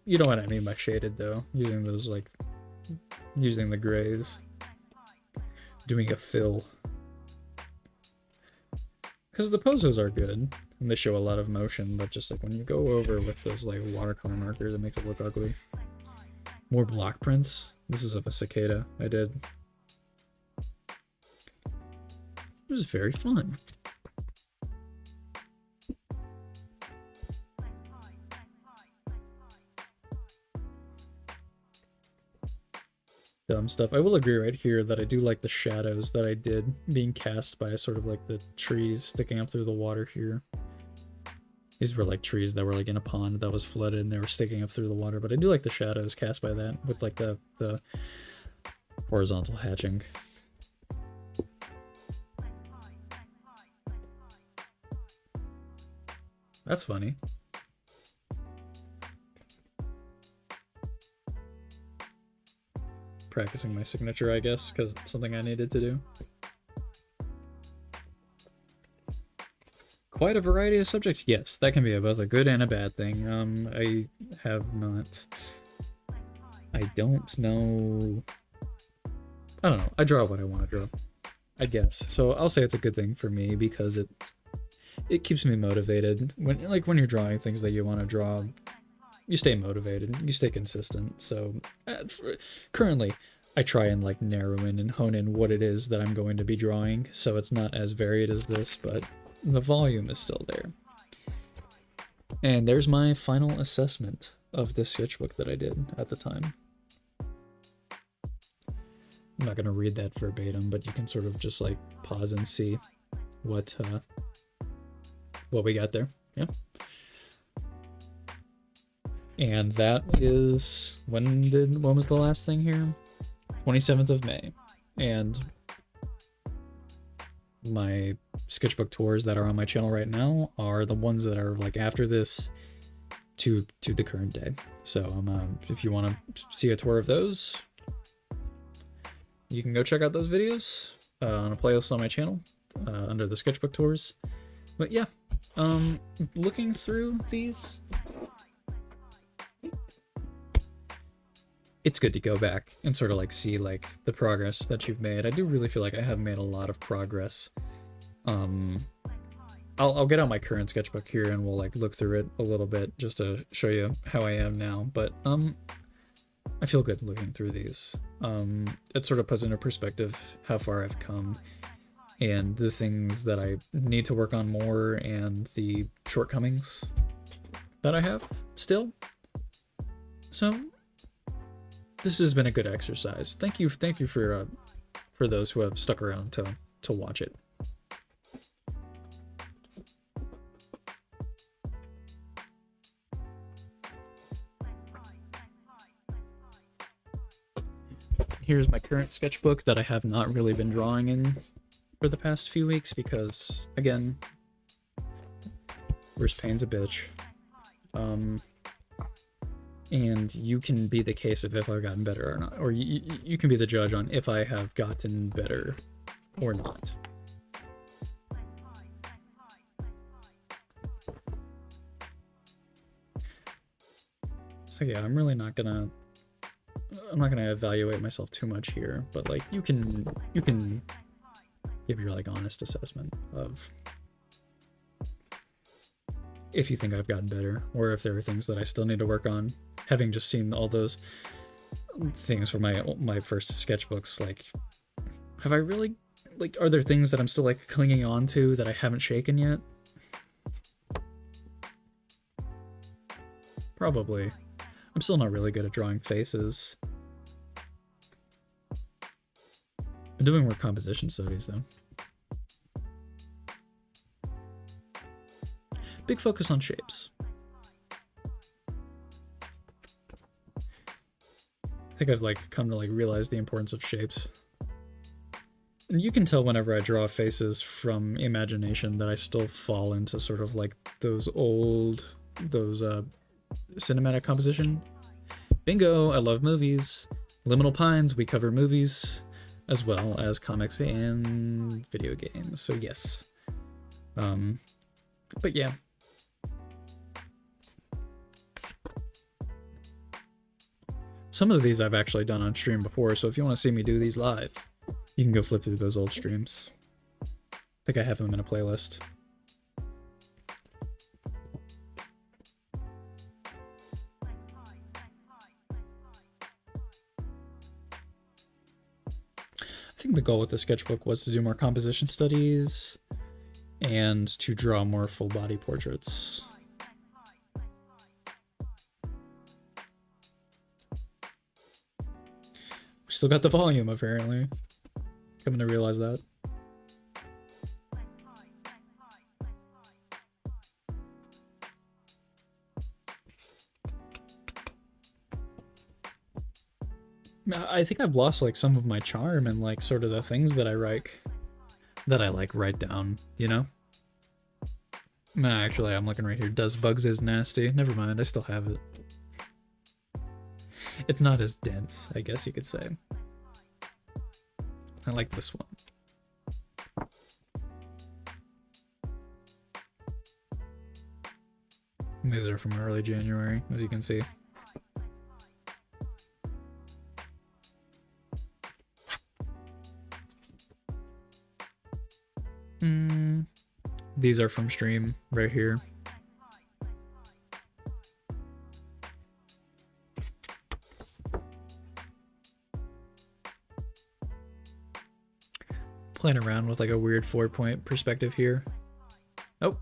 You know what I mean by shaded though. Using those using the grays. Doing a fill. Because the poses are good. And they show a lot of motion, but just like when you go over with those like watercolor markers, it makes it look ugly. More block prints. This is of a cicada I did. It was very fun. Dumb stuff. I will agree right here that I do like the shadows that I did being cast by sort of like the trees sticking up through the water here. These were like trees that were like in a pond that was flooded and they were sticking up through the water, but I do like the shadows cast by that with like the horizontal hatching. That's funny. Practicing my signature, I guess, because it's something I needed to do. Quite a variety of subjects. Yes, that can be both a good and a bad thing. I have not... I don't know... I don't know. I draw what I want to draw, I guess. So I'll say it's a good thing for me because it keeps me motivated. When you're drawing things that you want to draw, you stay motivated, you stay consistent. So currently I try and like narrow in and hone in what it is that I'm going to be drawing, so it's not as varied as this, but the volume is still there. And there's my final assessment of this sketchbook that I did at the time. I'm not going to read that verbatim, but you can sort of just like pause and see what we got there. Yeah. And that is, when was the last thing here? 27th of May. And my sketchbook tours that are on my channel right now are the ones that are like after this to the current day. So if you want to see a tour of those, you can go check out those videos on a playlist on my channel under the sketchbook tours. But yeah, looking through these, it's good to go back and sort of like see like the progress that you've made. I do really feel like I have made a lot of progress. I'll get out my current sketchbook here and we'll like look through it a little bit just to show you how I am now. But I feel good looking through these. It sort of puts into perspective how far I've come and the things that I need to work on more and the shortcomings that I have still. So this has been a good exercise. Thank you for those who have stuck around to watch it. Here's my current sketchbook that I have not really been drawing in for the past few weeks because, again, wrist pain's a bitch. And you can be the case of if I've gotten better or not, or you can be the judge on if I have gotten better or not. So yeah, I'm not gonna evaluate myself too much here, but like you can give your like honest assessment of if you think I've gotten better or if there are things that I still need to work on. Having just seen all those things for my first sketchbooks, like have I really, like, are there things that I'm still like clinging on to that I haven't shaken yet? Probably. I'm still not really good at drawing faces. I'm doing more composition studies though. Big focus on shapes. I think I've like come to like realize the importance of shapes. And you can tell whenever I draw faces from imagination that I still fall into sort of like those cinematic composition. Bingo, I love movies. Liminal Pines, we cover movies as well as comics and video games. So yes. But yeah. Some of these I've actually done on stream before, so if you want to see me do these live, you can go flip through those old streams. I think I have them in a playlist. the goal with the sketchbook was to do more composition studies and to draw more full body portraits. We still got the volume, apparently. Coming to realize that. I think I've lost like some of my charm and like sort of the things that I like write down, you know? Nah, actually, I'm looking right here. Does Bugs is nasty. Never mind, I still have it. It's not as dense, I guess you could say. I like this one. These are from early January, as you can see. These are from stream right here. Playing around with like a weird 4-point perspective here. Oh.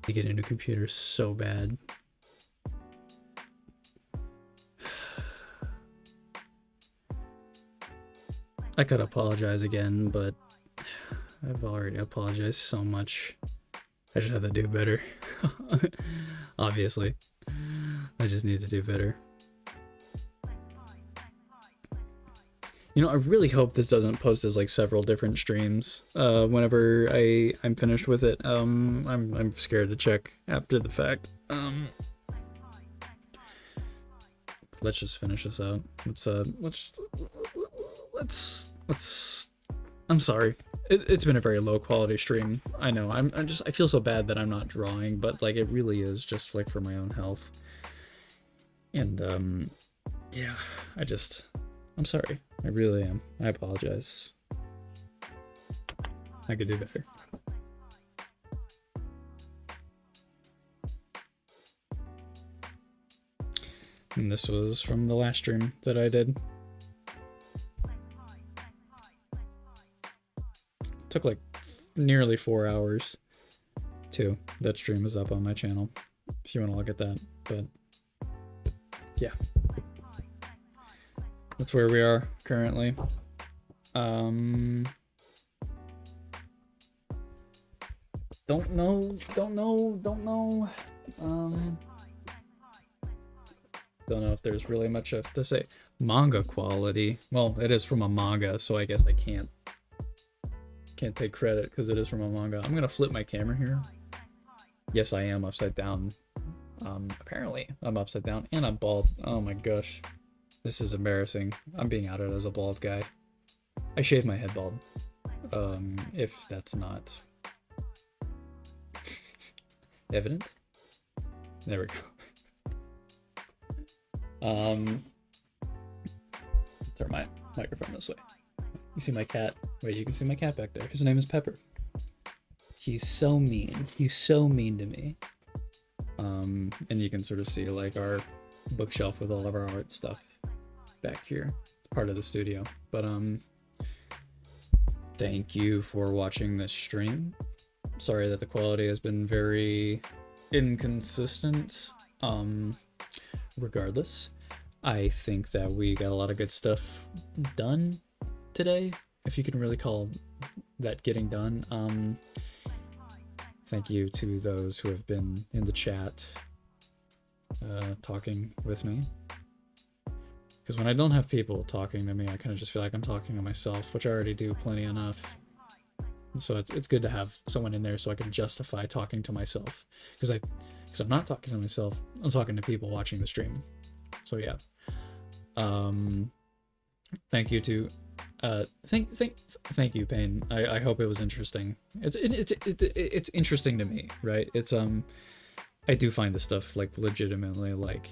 To get into computers so bad. I could apologize again, but I've already apologized so much. I just have to do better. Obviously. I just need to do better. You know, I really hope this doesn't post as like several different streams. Whenever I'm finished with it, I'm scared to check after the fact. Let's just finish this out. Let's. I'm sorry. It's been a very low quality stream. I know. I feel so bad that I'm not drawing, but like it really is just like for my own health. And yeah, I'm sorry. I really am. I apologize. I could do better. And this was from the last stream that I did. Took like nearly 4 hours too. That stream is up on my channel if you want to look at that. But yeah. That's where we are currently. Don't know. Don't know if there's really much to say. Manga quality. Well, it is from a manga, so I guess I can't take credit because it is from a manga. I'm gonna flip my camera here. Yes, I am upside down. Apparently I'm upside down and I'm bald. Oh my gosh. This is embarrassing. I'm being outed as a bald guy. I shave my head bald. If that's not evident. There we go. Turn my microphone this way. You see my cat? Wait, you can see my cat back there. His name is Pepper. He's so mean. He's so mean to me. And you can sort of see like our bookshelf with all of our art stuff back here. It's part of the studio. But thank you for watching this stream. Sorry that the quality has been very inconsistent. Regardless, I think that we got a lot of good stuff done today, if you can really call that getting done. Thank you to those who have been in the chat talking with me, because when I don't have people talking to me, I kind of just feel like I'm talking to myself, which I already do plenty enough. So it's good to have someone in there so I can justify talking to myself, because I'm not talking to myself, I'm talking to people watching the stream. So yeah. Thank you to thank you, Payne. I hope it was interesting. It's interesting to me, right? It's I do find this stuff like legitimately like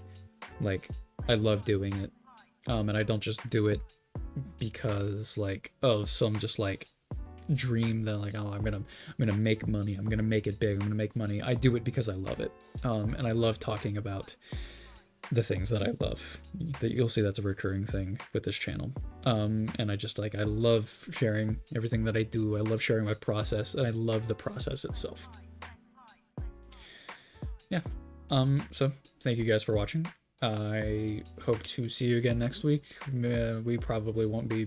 I love doing it. And I don't just do it because like of some just like dream that like, oh, I'm gonna make money, I'm gonna make it big, I'm gonna make money. I do it because I love it. And I love talking about the things that I love. That you'll see that's a recurring thing with this channel. And I just like, I love sharing everything that I do. I love sharing my process, and I love the process itself. Yeah. So thank you guys for watching. I hope to see you again next week. We probably won't be,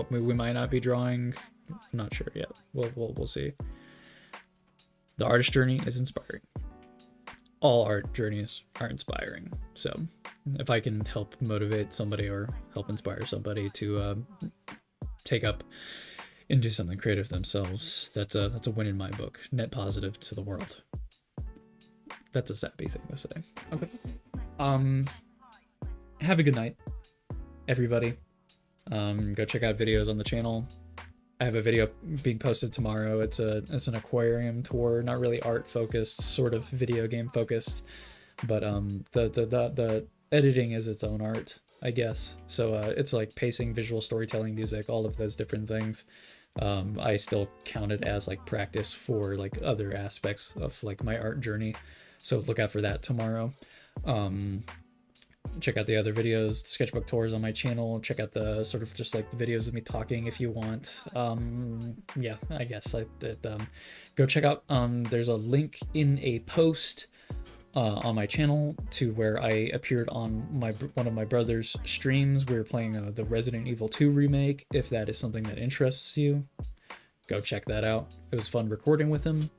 we might not be drawing. I'm not sure yet. We'll see. The artist journey is inspiring. All art journeys are inspiring. So if I can help motivate somebody or help inspire somebody to take up and do something creative themselves, that's a win in my book. Net positive to the world. That's a sappy thing to say. Okay. Have a good night, everybody. Go check out videos on the channel. I have a video being posted tomorrow. It's an aquarium tour, not really art focused, sort of video game focused, but the editing is its own art, I guess. So it's like pacing, visual storytelling, music, all of those different things. I still count it as like practice for like other aspects of like my art journey. So look out for that tomorrow. Check out the other videos, the sketchbook tours on my channel. Check out the sort of just like the videos of me talking if you want. Yeah, I guess go check out, there's a link in a post on my channel to where I appeared on one of my brother's streams. We were playing the Resident Evil 2 remake. If that is something that interests you, go check that out. It was fun recording with him.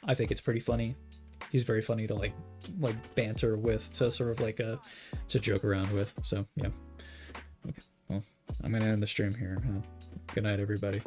I think it's pretty funny. He's very funny to like banter with, to sort of like to joke around with. So yeah. Okay. Well, I'm gonna end the stream here. Good night, everybody.